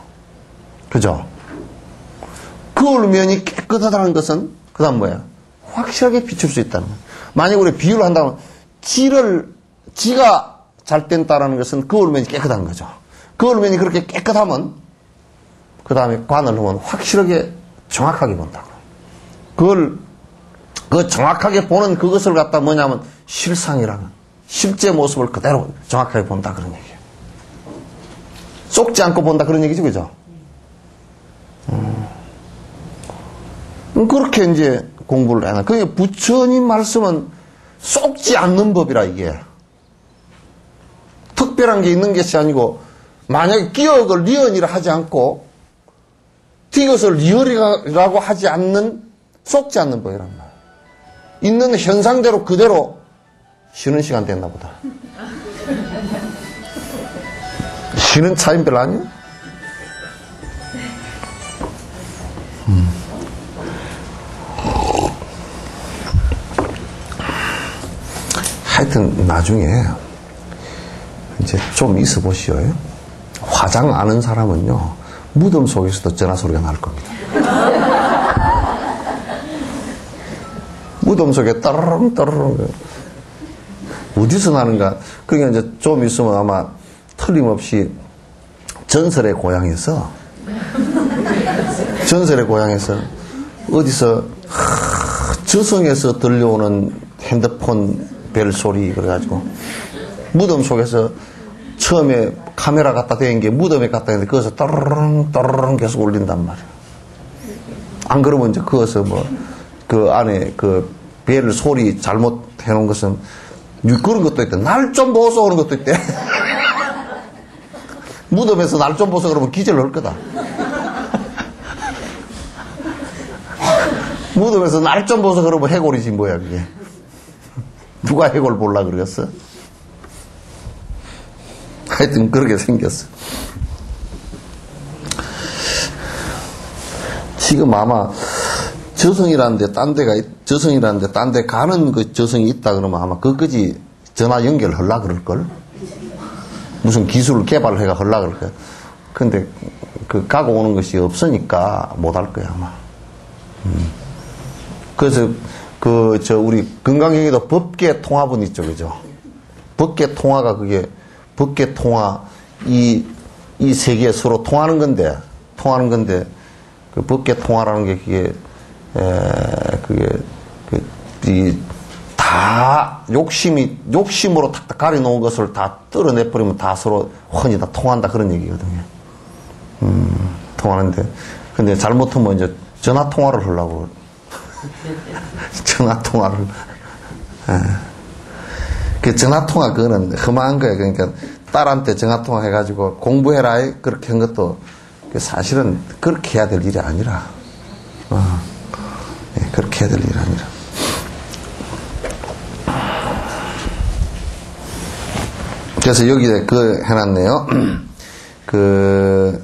그죠? 거울면이 깨끗하다는 것은 그 다음 뭐야? 확실하게 비출 수 있다는 거예요. 만약 우리 비유를 한다면 지가 잘 뗀다라는 것은 거울면이 깨끗한 거죠. 거울면이 그렇게 깨끗하면 그 다음에 관을 보면 확실하게 정확하게 본다고. 그 정확하게 보는 그것을 갖다 뭐냐면 실상이라는 실제 모습을 그대로 정확하게 본다 그런 얘기예요. 쏙지 않고 본다 그런 얘기죠, 그죠? 그렇게 이제 공부를 해놔. 그러니까 부처님 말씀은 쏙지 않는 법이라 이게. 특별한 게 있는 것이 아니고 만약에 기억을 리언이라 하지 않고 이것을 리얼이라고 하지 않는 쏙지 않는 법이란 말이야. 있는 현상대로 그대로 쉬는 시간 됐나 보다. 쉬는 차임 별로 아니야? 하여튼 나중에 이제 좀 있어 보시오. 화장 아는 사람은요 무덤 속에서도 전화 소리가 날 겁니다. 무덤 속에 따르릉 따르릉 어디서 나는가? 그러니까 이제 좀 있으면 아마 틀림없이 전설의 고향에서 어디서 저승에서 들려오는 핸드폰 벨 소리 그래가지고 무덤 속에서 처음에 카메라 갖다 대는 게 무덤에 갖다 대는데 거기서 따르릉 따르릉 계속 울린단 말이야. 안 그러면 이제 거기서 뭐 그 안에 그 벨 소리 잘못 해놓은 것은 그런 것도 있대. 날 좀 보소 그런 것도 있대. 무덤에서 날 좀 보소 그러면 기절을 할 거다. 무덤에서 날 좀 보소 그러면 해골이지 뭐야 그게. 누가 해골 볼라 그러겠어? 하여튼 그렇게 생겼어. 지금 아마 저승이라는데 딴 데 가는 그 저승이 있다 그러면 아마 그까지 전화 연결하려 그럴걸? 무슨 기술을 개발해가 하려 그럴걸? 근데 그 가고 오는 것이 없으니까 못 할 거야 아마. 그래서 우리 건강경에도 법계 통합은 있죠, 그죠? 법계 통화가 그게 법계 통화 이 세계에 서로 통하는 건데 그 법계 통화라는 게 다 욕심으로 탁탁 가려놓은 것을 다 뜯어내버리면 다 서로 훤히 다 통한다 그런 얘기거든요. 통하는데 근데 잘못하면 이제 전화 통화를 하려고 전화통화를. 그 전화통화 그거는 험한 거예요. 그러니까 딸한테 전화통화 해가지고 공부해라 그렇게 한 것도 사실은 그렇게 해야 될 일이 아니라 그렇게 해야 될 일이 아니라 그래서 여기에 그 해놨네요. 그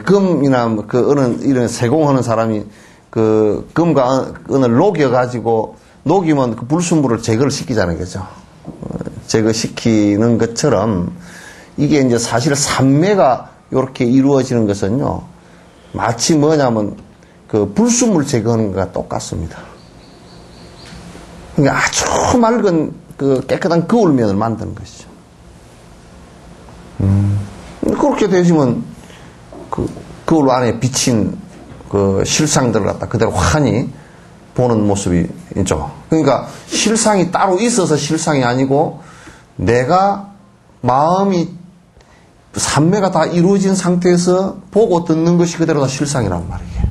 금이나 그 어느 이런 세공하는 사람이 그 금과 은을 녹여가지고 녹이면 그 불순물을 제거를 시키자는 거죠. 제거시키는 것처럼 이게 이제 사실 산매가 이렇게 이루어지는 것은요, 마치 뭐냐면 그 불순물 제거하는 것과 똑같습니다. 그러니까 아주 맑은 그 깨끗한 거울면을 만드는 것이죠. 그렇게 되시면 그 거울 안에 비친 그 실상들을 갖다 그대로 환히 보는 모습이 있죠. 그러니까 실상이 따로 있어서 실상이 아니고 내가 마음이 삼매가 다 이루어진 상태에서 보고 듣는 것이 그대로 다 실상이란 말이에요.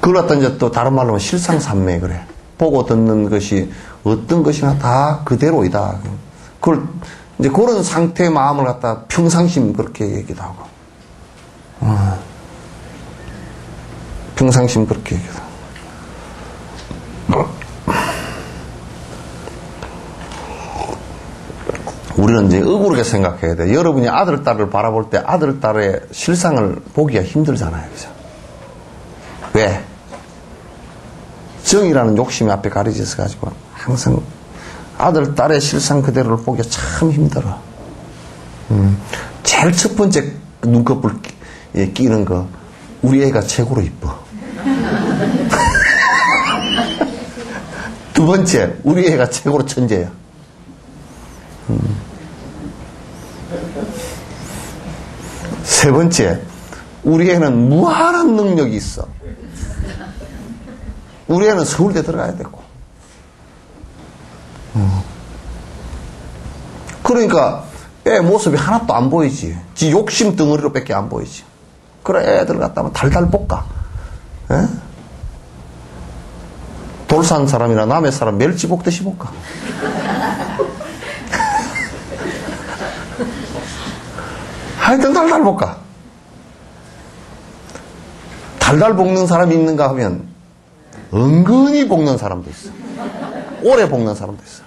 그걸 갖다 이제 또 다른 말로 하면 실상삼매 그래. 보고 듣는 것이 어떤 것이나 다 그대로이다. 그걸 이제 그런 상태의 마음을 갖다 평상심 그렇게 얘기도 하고. 평상심 그렇게 얘기도 하고. 우리는 이제 억울하게 생각해야 돼. 여러분이 아들, 딸을 바라볼 때 아들, 딸의 실상을 보기가 힘들잖아요. 그죠? 왜? 정이라는 욕심이 앞에 가려져서 가지고 항상 아들, 딸의 실상 그대로를 보기가 참 힘들어. 제일 첫 번째 눈꺼풀 끼는 거, 우리 애가 최고로 이뻐. 두 번째, 우리 애가 최고로 천재야. 세 번째, 우리 애는 무한한 능력이 있어. 우리 애는 서울대 들어가야 되고. 그러니까 애 모습이 하나도 안 보이지. 지 욕심 덩어리로 밖에 안 보이지. 그래 애들 갖다면 달달 볶아. 에? 돌산 사람이나 남의 사람 멸치 볶듯이 볶아. 하여튼 달달 볶아. 달달 볶는 사람이 있는가 하면 은근히 볶는 사람도 있어. 오래 볶는 사람도 있어.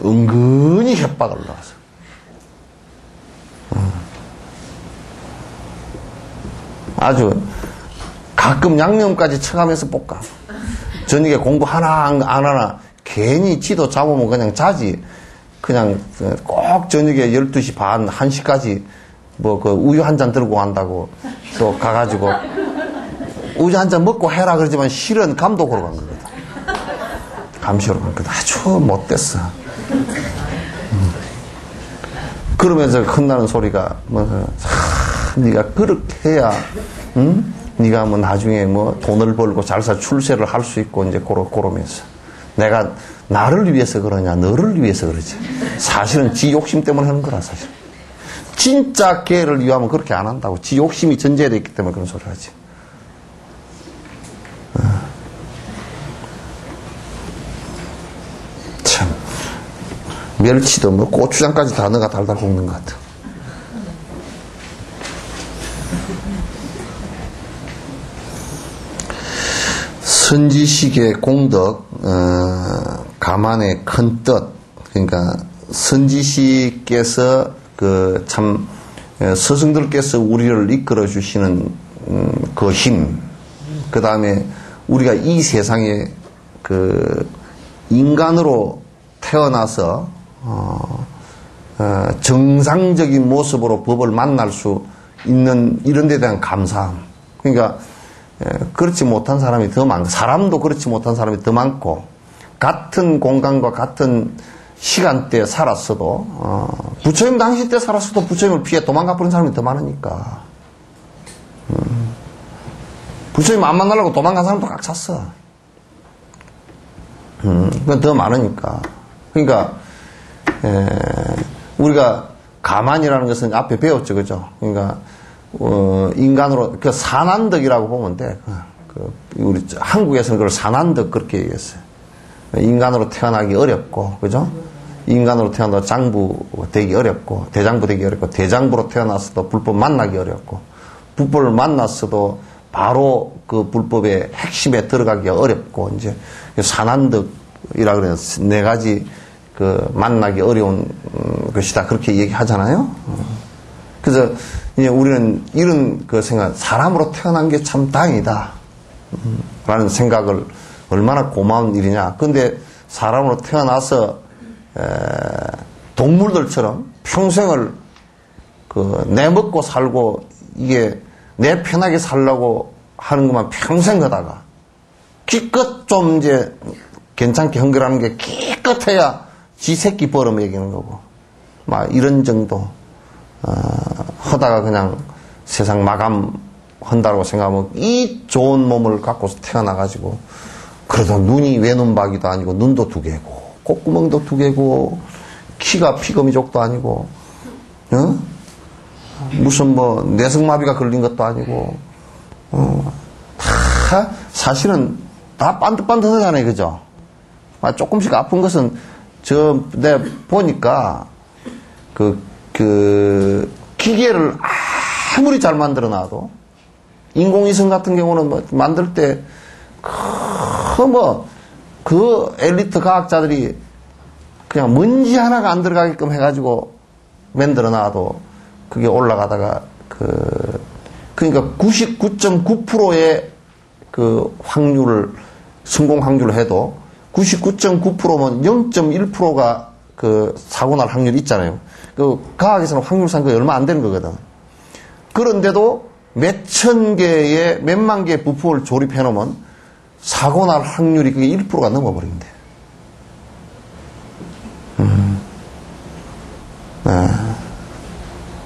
은근히 협박을 넣어서. 아주 가끔 양념까지 쳐가면서 볶아. 저녁에 공부 하나 안 하나 괜히 지도 잡으면 그냥 자지. 그냥 꼭 저녁에 12시 반 1시까지 뭐 그 우유 한 잔 들고 간다고 또 가가지고 우유 한 잔 먹고 해라 그러지만 실은 감독으로 간 거거든. 감시로 간 거거든. 아주 못됐어. 그러면서 혼나는 소리가 뭐 네가 그렇게 해야 응? 네가 뭐 나중에 뭐 돈을 벌고 잘사 출세를 할 수 있고 이제 그러면서 내가 나를 위해서 그러냐 너를 위해서 그러지. 사실은 지 욕심 때문에 하는 거라 사실. 진짜 걔를 위하면 그렇게 안 한다고. 지 욕심이 전제되어 있기 때문에 그런 소리를 하지. 참 멸치도 뭐 고추장까지 다 넣어가 달달 볶는 것 같아. 선지식의 공덕, 가만의 큰 뜻. 그러니까 선지식께서 그 참 스승들께서 우리를 이끌어 주시는 그 힘. 그 다음에 우리가 이 세상에 그 인간으로 태어나서 정상적인 모습으로 법을 만날 수 있는 이런 데 대한 감사함. 그러니까 그렇지 못한 사람이 더 많고 사람도 그렇지 못한 사람이 더 많고 같은 공간과 같은 시간대에 살았어도 부처님 당시 때 살았어도 부처님을 피해 도망가 버린 사람이 더 많으니까 부처님 안 만나려고 도망간 사람도 꽉 찼어. 그건 더 많으니까. 그러니까 우리가 가만이라는 것은 앞에 배웠죠, 그죠? 그러니까 인간으로, 그 산한덕이라고 보면 돼. 우리 한국에서는 그걸 산한덕 그렇게 얘기했어요. 인간으로 태어나기 어렵고, 그죠? 인간으로 태어나도 장부 되기 어렵고, 대장부 되기 어렵고, 대장부로 태어났어도 불법 만나기 어렵고, 불법을 만났어도 바로 그 불법의 핵심에 들어가기가 어렵고, 이제 산한덕이라 그래서 네 가지 그 만나기 어려운 것이다. 그렇게 얘기하잖아요. 그래서 이제 우리는 이런 그 생각, 사람으로 태어난 게 참 다행이다. 라는 생각을 얼마나 고마운 일이냐. 근데 사람으로 태어나서 동물들처럼 평생을 내 먹고 살고 이게 내 편하게 살려고 하는 것만 평생 하다가 기껏 좀 이제 괜찮게 헌결하는 게 기껏해야 지 새끼 벌어 먹이는 거고 막 이런 정도 하다가 그냥 세상 마감한다고 생각하면 이 좋은 몸을 갖고서 태어나가지고 그래도 눈이 외눈박이도 아니고 눈도 두 개고 콧구멍도 두 개고 키가 피거미족도 아니고 무슨 뭐 뇌성마비가 걸린 것도 아니고 다 사실은 다 반듯반듯하잖아요. 그죠? 조금씩 아픈 것은 내가 보니까 그 기계를 아무리 잘 만들어 놔도 인공위성 같은 경우는 뭐 만들 때 그 엘리트 과학자들이 그냥 먼지 하나가 안 들어가게끔 해가지고 만들어 놔도 그게 올라가다가 그러니까 99.9%의 그 확률을 성공 확률을 해도 99.9%면 0.1%가 그 사고 날 확률이 있잖아요. 그 과학에서는 확률상 그 얼마 안 되는 거거든. 그런데도 몇천 개의 몇만 개의 부품을 조립해 놓으면 사고 날 확률이 그게 1%가 넘어버린대.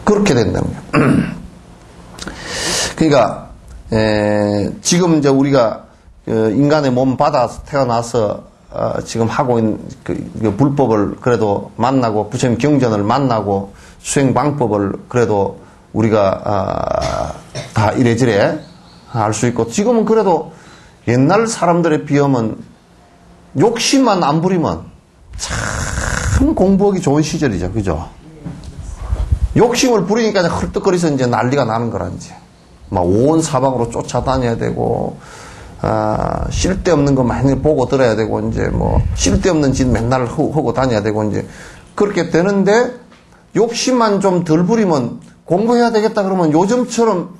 그렇게 된다는 거예요. 그러니까 지금 이제 우리가 인간의 몸 받아서 태어나서 지금 하고 있는 그 불법을 그래도 만나고 부처님 경전을 만나고 수행 방법을 그래도 우리가 다 이래저래 알 수 있고 지금은 그래도 옛날 사람들에 비하면 욕심만 안 부리면 참 공부하기 좋은 시절이죠. 그죠? 욕심을 부리니까 헐떡거리서 이제 난리가 나는 거라 이제. 막 온 사방으로 쫓아다녀야 되고 쓸데없는 거 많이 보고 들어야 되고 이제 뭐 쓸데없는 짓 맨날 하고 다녀야 되고 이제 그렇게 되는데 욕심만 좀 덜 부리면 공부해야 되겠다 그러면 요즘처럼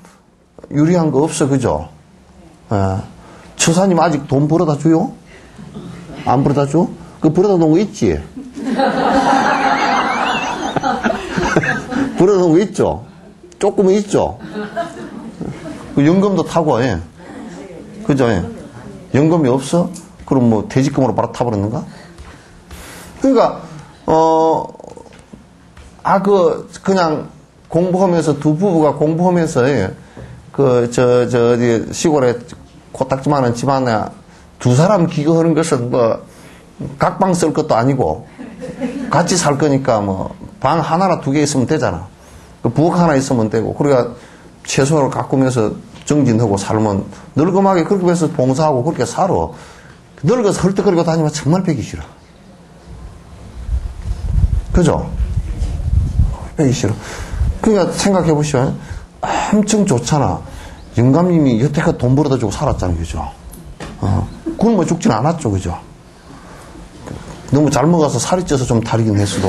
유리한 거 없어. 그죠? 처사님 아직 돈 벌어다 줘요? 안 벌어다 줘? 그 벌어다 놓은 거 있지? 벌어다 놓은 거 있죠? 조금은 있죠? 그 연금도 타고, 예. 그죠? 예. 연금이 없어? 그럼 뭐 퇴직금으로 바로 타버렸는가? 그러니까, 그냥 공부하면서 두 부부가 공부하면서, 예. 어디 시골에 코딱지만한 집안에 두 사람 기거하는 것은 뭐 각방 쓸 것도 아니고 같이 살 거니까 뭐 방 하나나 두 개 있으면 되잖아. 그 부엌 하나 있으면 되고 그러니까 채소를 가꾸면서 정진하고 살면 늙음하게 그렇게 해서 봉사하고 그렇게 살아. 늙어서 헐떡거리고 다니면 정말 배기 싫어. 그죠? 배기 싫어. 그러니까 생각해 보시면 엄청 좋잖아. 영감님이 여태까지 돈 벌어다 주고 살았잖아요. 그죠? 굶어 죽진 않았죠. 그죠? 너무 잘 먹어서 살이 쪄서 좀 다리긴 했어도.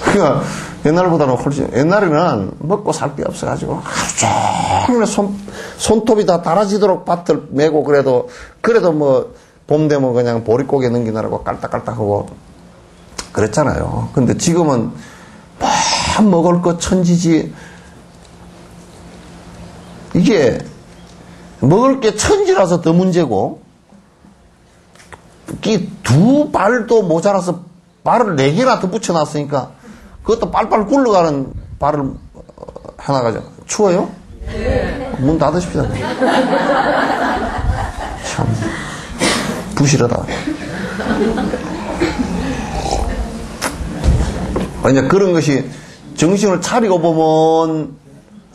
그러니까 옛날보다는 훨씬, 옛날에는 먹고 살 게 없어가지고 하루 종일 손톱이 다 달아지도록 밭을 메고 그래도 뭐 봄 되면 그냥 보릿고개 넘기느라고 깔딱깔딱하고 그랬잖아요. 근데 지금은 먹을 것 천지지. 이게 먹을 게 천지라서 더 문제고 이 두 발도 모자라서 발을 4개나 더 붙여놨으니까 그것도 빨빨 굴러가는 발을 해놔가지고. 추워요? 네. 문 닫으십시다. 참 부실하다. 이제 그런 것이 정신을 차리고 보면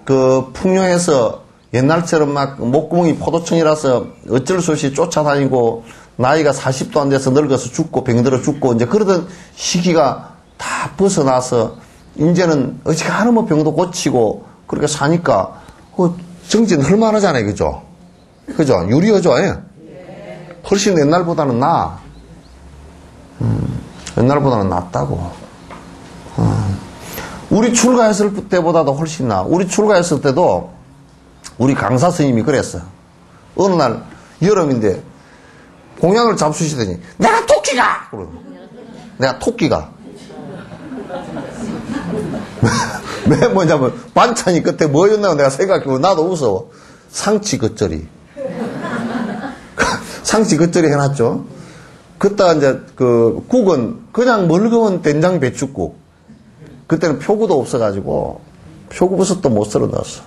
그 풍요에서 옛날처럼 막 목구멍이 포도청이라서 어쩔 수 없이 쫓아다니고 나이가 40도 안 돼서 늙어서 죽고 병들어 죽고 이제 그러던 시기가 다 벗어나서 이제는 어지간하면 뭐 병도 고치고 그렇게 사니까 정신 할만하잖아요. 그죠? 그죠? 유리하죠? 예? 훨씬 옛날보다는 나아. 옛날보다는 낫다고. 우리 출가했을 때보다도 훨씬 나아. 우리 출가했을 때도 우리 강사 스님이 그랬어. 어느 날 여름인데 공양을 잡수시더니 내가 토끼가! 그러고. 내가 토끼가. 왜 뭐냐면 반찬이 그때 뭐였나 내가 생각해보면 나도 무서워. 상치 겉절이. 상치 겉절이 해놨죠. 그때 이제 그 국은 그냥 멀거운 된장 배추국. 그때는 표구도 없어가지고 표구버섯도 못 썰어 넣었어.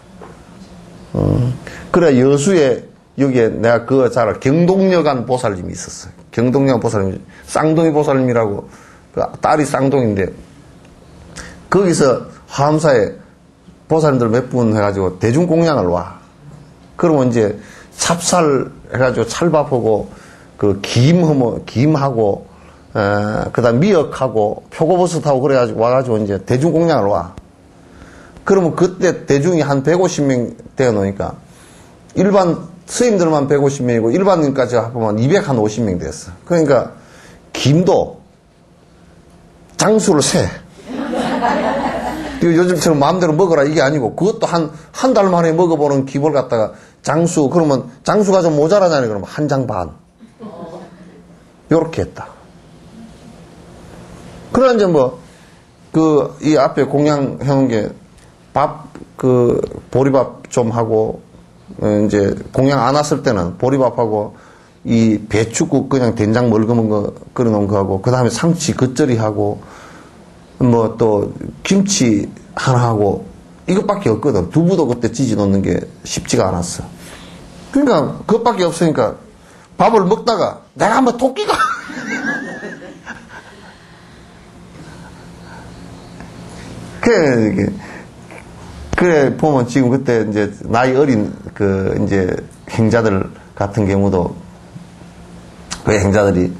그래 여수에 여기에 내가 그거 잘 알아. 경동여간 보살님이 있었어요. 경동여간 보살님, 쌍둥이 보살님이라고 그 딸이 쌍둥이인데 거기서 화엄사에 보살님들 몇 분 해가지고 대중공양을 와. 그러면 이제 찹쌀 해가지고 찰밥하고 그 김하고 그다음 미역하고 표고버섯하고 그래가지고 와가지고 이제 대중공양을 와. 그러면 그때 대중이 한 150명 되어 놓으니까 일반 스님들만 150명이고 일반인까지 합하면 250명 됐어. 그러니까 김도 장수를 세. 요즘처럼 마음대로 먹어라 이게 아니고 그것도 한 달 만에 먹어보는 김을 갖다가 장수 그러면 장수가 좀 모자라잖아요. 그러면 한 장 반. 요렇게 했다. 그러나 이제 이 앞에 공양 해놓은 게 보리밥 좀 하고, 이제 공양 안 왔을 때는 보리밥하고, 이 배추국 그냥 된장 멀거먼 거 끓여놓은 거 하고, 그 다음에 상치 겉절이 하고, 또 김치 하나 하고, 이것밖에 없거든. 두부도 그때 찢어 놓는 게 쉽지가 않았어. 그러니까, 그것밖에 없으니까, 밥을 먹다가, 내가 한번 토끼가! 그래, 보면 지금 그때 이제 나이 어린 이제 행자들 같은 경우도 그 행자들이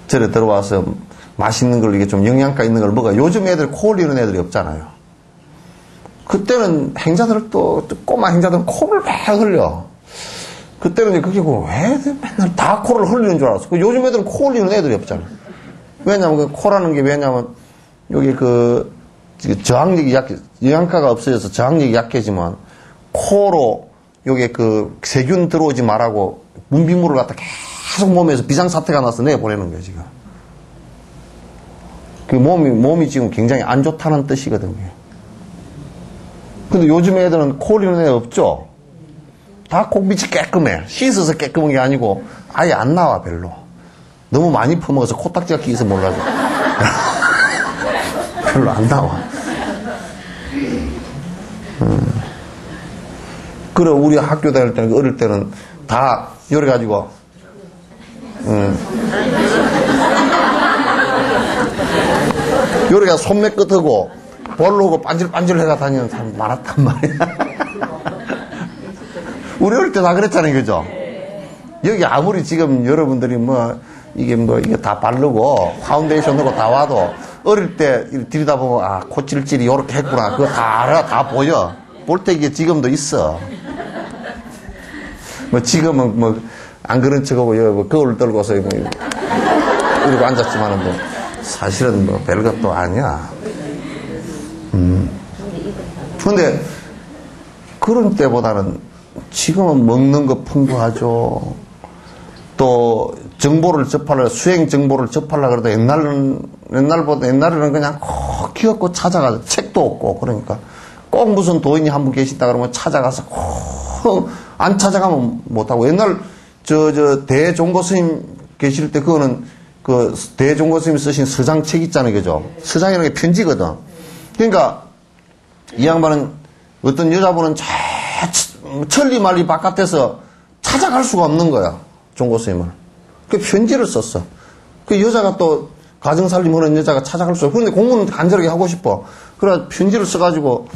절에 들어와서 맛있는 걸 이게 좀 영양가 있는 걸 먹어요. 요즘 애들 코 흘리는 애들이 없잖아요. 그때는 행자들 또 꼬마 행자들은 코를 막 흘려. 그때는 이제 그게 왜 맨날 다 코를 흘리는 줄 알았어. 요즘 애들은 코 흘리는 애들이 없잖아. 왜냐면 그 코라는 게 왜냐면 여기 저항력이 영양가가 없어져서 저항력이 약해지면 코로 여기 세균 들어오지 말라고 분비물을 갖다 계속 몸에서 비상사태가 나서 내보내는 거예요, 지금. 그 몸이 지금 굉장히 안 좋다는 뜻이거든요. 근데 요즘 애들은 코 흘리는 애 없죠? 다 콧밑이 깨끗해. 씻어서 깨끗한 게 아니고 아예 안 나와, 별로. 너무 많이 퍼먹어서 코딱지가 끼서 몰라서. 별로 안 나와. 그래, 우리 학교 다닐 때는, 어릴 때는 다 요래가지고, 요래가 손매 끝하고, 볼로 하고 반질반질 해가 다니는 사람 많았단 말이야. 우리 어릴 때 다 그랬잖아요, 그죠? 여기 아무리 지금 여러분들이 이게 다 바르고, 파운데이션 넣고 다 와도, 어릴 때 들여다보면, 코찔찔이 요렇게 했구나. 그거 다 알아, 다 보여. 볼 때 이게 지금도 있어. 지금은 안 그런 척하고, 거울 떨고서, 이러고 앉았지만은, 사실은 별것도 아니야. 근데, 그런 때보다는 지금은 먹는 거 풍부하죠. 또, 수행 정보를 접하려고 그래도 옛날에는 그냥 꼭 기어코 찾아가서 책도 없고, 그러니까 꼭 무슨 도인이 한 분 계시다 그러면 찾아가서 꼭 안 찾아가면 못하고, 옛날 대종고 스님 계실 때 그거는 대종고 스님 쓰신 서장책 있잖아요, 그죠? 서장이라는 게 편지거든. 그러니까 이 양반은 어떤 여자분은 천리만리 바깥에서 찾아갈 수가 없는 거야, 종고 스님을. 그 편지를 썼어. 그 여자가 또 가정살림 하는 여자가 찾아갈 수 없고, 그런데 공부는 간절하게 하고 싶어. 그래, 편지를 써가지고,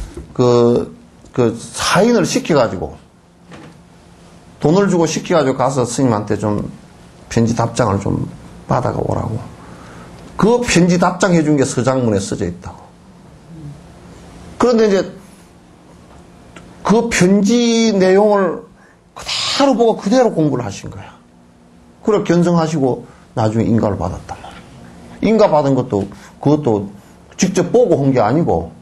사인을 시켜가지고, 돈을 주고 시켜가지고 가서 스님한테 좀 편지 답장을 좀 받아가 오라고. 그 편지 답장 해준 게 서장문에 써져 있다고. 그런데 이제, 그 편지 내용을 그대로 보고 그대로 공부를 하신 거야. 그래, 견성하시고, 나중에 인가를 받았단 말이야. 인가 받은 것도, 그것도 직접 보고 한 게 아니고,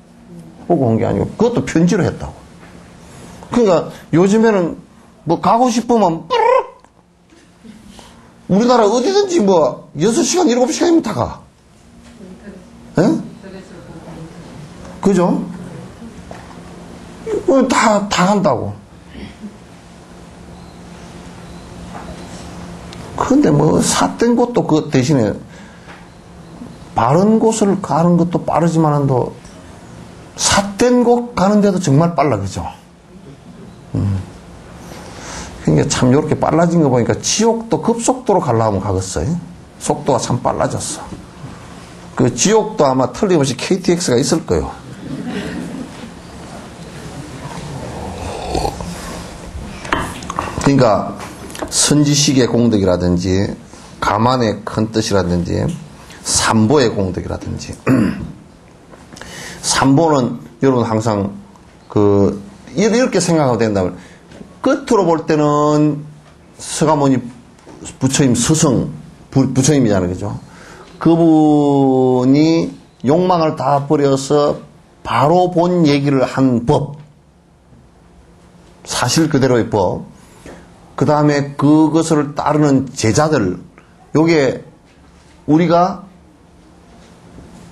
그것도 편지로 했다고. 그러니까 요즘에는 뭐 가고 싶으면, 우리나라 어디든지 뭐, 6시간, 7시간이면 다 가. 예? 그죠? 다 간다고. 그런데 뭐, 삿된 곳도 그 대신에, 빠른 곳을 가는 것도 빠르지만도, 삿된 곳 가는데도 정말 빨라, 그죠? 그러니까 참, 이렇게 빨라진 거 보니까 지옥도 급속도로 가려면 가겠어요. 속도가 참 빨라졌어. 그 지옥도 아마 틀림없이 KTX가 있을 거예요. 그러니까, 선지식의 공덕이라든지, 가만의 큰 뜻이라든지, 삼보의 공덕이라든지, 삼보는 여러분 항상 이렇게 생각하면 된다면, 끝으로 볼 때는 서가모니 부처님 스승, 부처님이잖아요. 그죠? 그분이 욕망을 다 버려서 바로 본 얘기를 한 법. 사실 그대로의 법. 그 다음에 그것을 따르는 제자들. 요게 우리가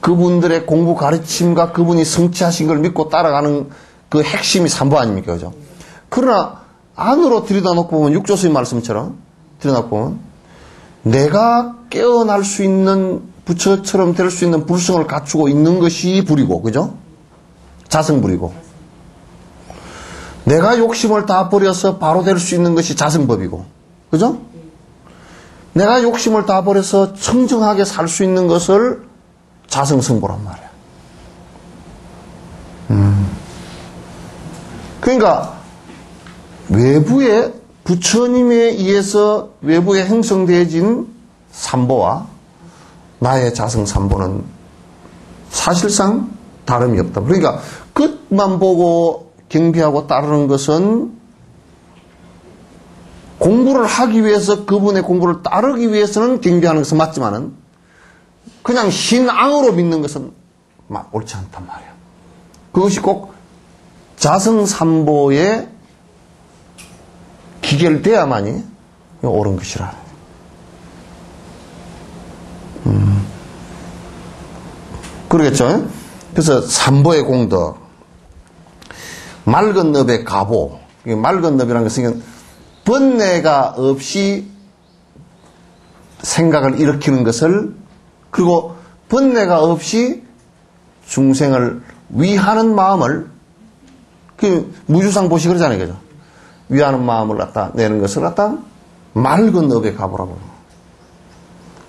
그분들의 공부 가르침과 그분이 성취하신 걸 믿고 따라가는 그 핵심이 삼보 아닙니까? 그죠? 그러나 안으로 들여다놓고 보면 육조스의 말씀처럼 들여다놓고 보면 내가 깨어날 수 있는 부처처럼 될 수 있는 불성을 갖추고 있는 것이 불이고, 그죠? 자성불이고, 내가 욕심을 다 버려서 바로 될 수 있는 것이 자성법이고, 그죠? 내가 욕심을 다 버려서 청정하게 살 수 있는 것을 자성성보란 말이야. 그러니까 외부에 부처님에 의해서 외부에 형성되어진 삼보와 나의 자성 삼보는 사실상 다름이 없다. 그러니까 끝만 보고 경배하고 따르는 것은 공부를 하기 위해서 그분의 공부를 따르기 위해서는 경배하는 것은 맞지만은 그냥 신앙으로 믿는 것은 옳지 않단 말이에요. 그것이 꼭 자성삼보에 기결돼야만이 옳은 것이라. 그러겠죠? 그래서 삼보의 공덕, 맑은 늪의 가보. 맑은 늪이라는 것은 번뇌가 없이 생각을 일으키는 것을, 그리고 번뇌가 없이 중생을 위하는 마음을, 그 무주상 보시 그러잖아요. 그죠? 위하는 마음을 갖다 내는 것을 갖다 맑은 늪의 가보라고.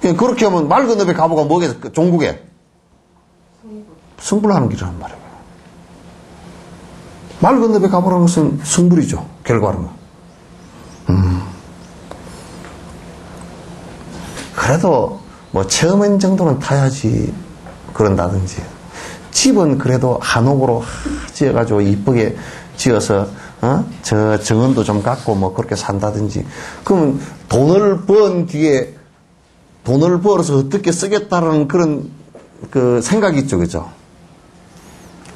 그렇게 하면 맑은 늪의 가보가 뭐겠어? 종국에 성불하는 길이란 말이에요. 맑은 늪의 가보라는 것은 성불이죠. 결과는. 그래도 뭐 처음엔 정도는 타야지 그런다든지, 집은 그래도 한옥으로 지어가지고 이쁘게 지어서 저 정원도 좀 갖고 뭐 그렇게 산다든지, 그러면 돈을 번 뒤에 돈을 벌어서 어떻게 쓰겠다는 그런 그 생각이 있죠. 그죠?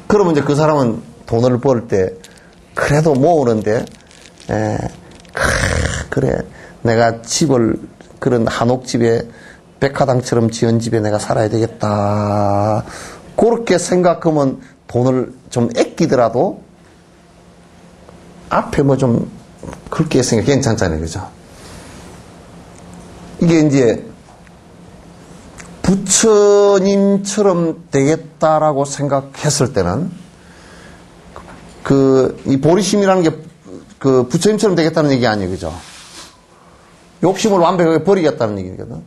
그러면 이제 그 사람은 돈을 벌 때 그래도 모으는데, 그래 내가 집을 그런 한옥집에 백화당처럼 지은 집에 내가 살아야 되겠다, 그렇게 생각하면 돈을 좀 아끼더라도 앞에 뭐 좀 그렇게 생각 괜찮잖아요. 그죠? 이게 이제 부처님처럼 되겠다라고 생각했을 때는 이 보리심이라는 게 그 부처님처럼 되겠다는 얘기 아니에요. 그죠? 욕심을 완벽하게 버리겠다는 얘기거든.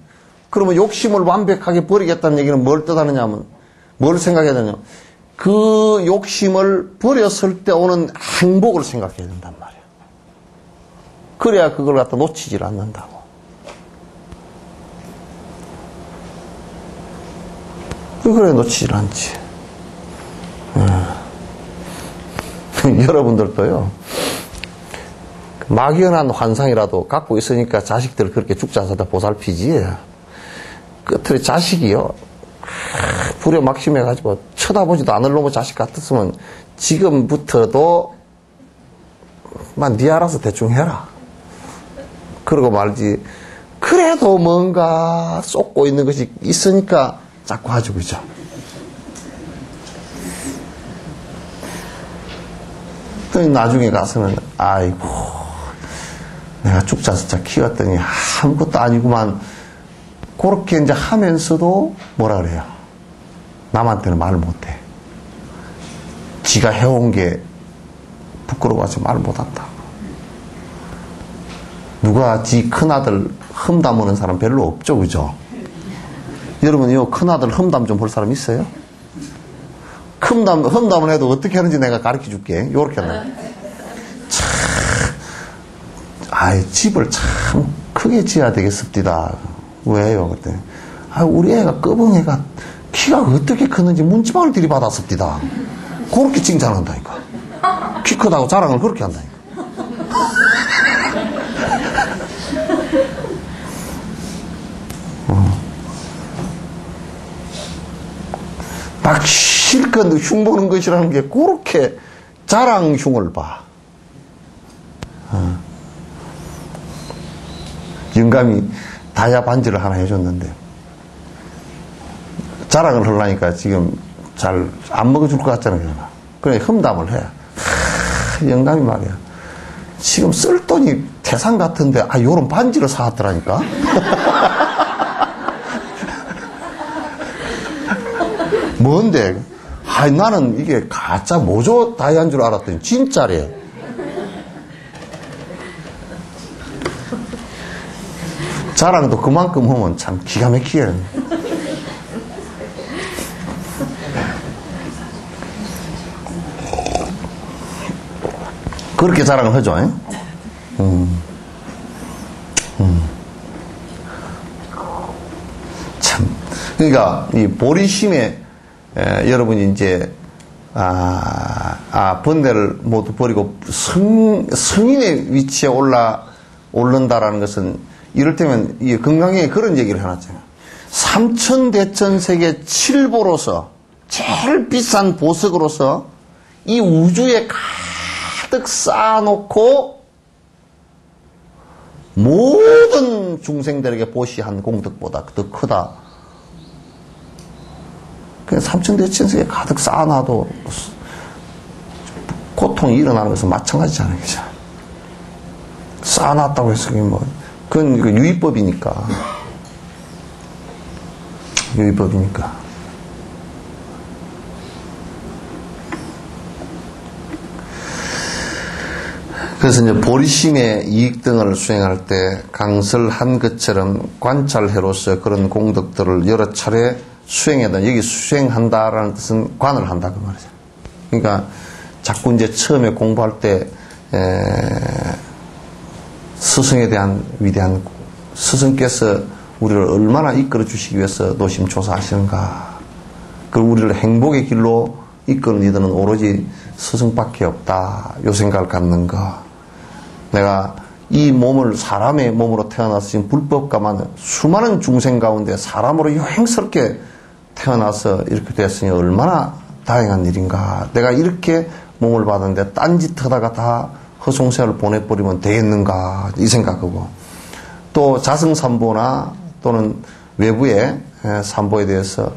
그러면 욕심을 완벽하게 버리겠다는 얘기는 뭘 뜻하느냐 하면, 뭘 생각해야 되냐. 그 욕심을 버렸을 때 오는 행복을 생각해야 된단 말이에요. 그래야 그걸 갖다 놓치질 않는다고. 그래 놓치질 않지. 여러분들도요, 막연한 환상이라도 갖고 있으니까 자식들 그렇게 죽지 않다 보살피지. 끝으로 자식이요, 부려막심해가지고 쳐다보지도 않을 놈의 자식 같았으면 지금부터도 네 알아서 대충 해라. 그러고 말지. 그래도 뭔가 쏟고 있는 것이 있으니까 자꾸 하죠, 그죠? 나중에 가서는, 아이고, 내가 죽자수자 키웠더니 아무것도 아니구만. 그렇게 이제 하면서도 뭐라 그래요? 남한테는 말을 못해. 지가 해온 게 부끄러워서 말을 못한다. 누가 지 큰아들 흠담하는 사람 별로 없죠, 그죠? 여러분, 요 큰아들 흠담 좀 볼 사람 있어요? 흠담을 해도 어떻게 하는지 내가 가르쳐 줄게. 요렇게 하나. 집을 참 크게 지어야 되겠습니다. 왜요? 그때. 우리 애가 꺼벙이가 키가 어떻게 크는지 문지방을 들이받았습니다. 그렇게 칭찬한다니까. 키 크다고 자랑을 그렇게 한다니까. 막 실컷 흉보는 것이라는 게 그렇게 자랑 흉을 봐. 영감이 다이아 반지를 하나 해줬는데 자랑을 하려니까 지금 잘 안 먹어줄 것 같잖아요. 그래 흠담을 해. 영감이 말이야, 지금 쓸 돈이 태산 같은데 요런 반지를 사왔더라니까. 뭔데? 나는 이게 가짜 모조 다이아인 줄 알았더니 진짜래. 자랑도 그만큼 하면 참 기가 막히게. 그렇게 자랑을 하죠. 참. 그러니까 이 보리심에 여러분이 이제 번뇌를 모두 버리고 성인의 위치에 오른다라는 것은 이를테면 이 건강에 그런 얘기를 해놨잖아요. 삼천대천세계 칠보로서 제일 비싼 보석으로서 이 우주에 가득 쌓아놓고 모든 중생들에게 보시한 공덕보다 더 크다. 삼천대천세계 가득 쌓아놔도 고통이 일어나는 것은 마찬가지잖아요, 그죠? 쌓아놨다고 해서 그건 유의법이니까. 유의법이니까. 그래서 이제 보리심의 이익 등을 수행할 때 강설한 것처럼 관찰해로서 그런 공덕들을 여러 차례 수행해야 돼. 여기 수행한다라는 뜻은 관을 한다 그 말이죠. 그러니까 자꾸 이제 처음에 공부할 때 스승에 대한 위대한 스승께서 우리를 얼마나 이끌어 주시기 위해서 노심초사하시는가. 그리고 우리를 행복의 길로 이끄는 이들은 오로지 스승밖에 없다. 요 생각을 갖는 거. 내가 이 몸을 사람의 몸으로 태어나서 지금 불법가만 수많은 중생 가운데 사람으로 여행스럽게 태어나서 이렇게 됐으니 얼마나 다행한 일인가. 내가 이렇게 몸을 받았는데 딴짓 하다가 다 허송세월을 보내버리면 되겠는가 이 생각하고, 또 자승삼보나 또는 외부의 삼보에 대해서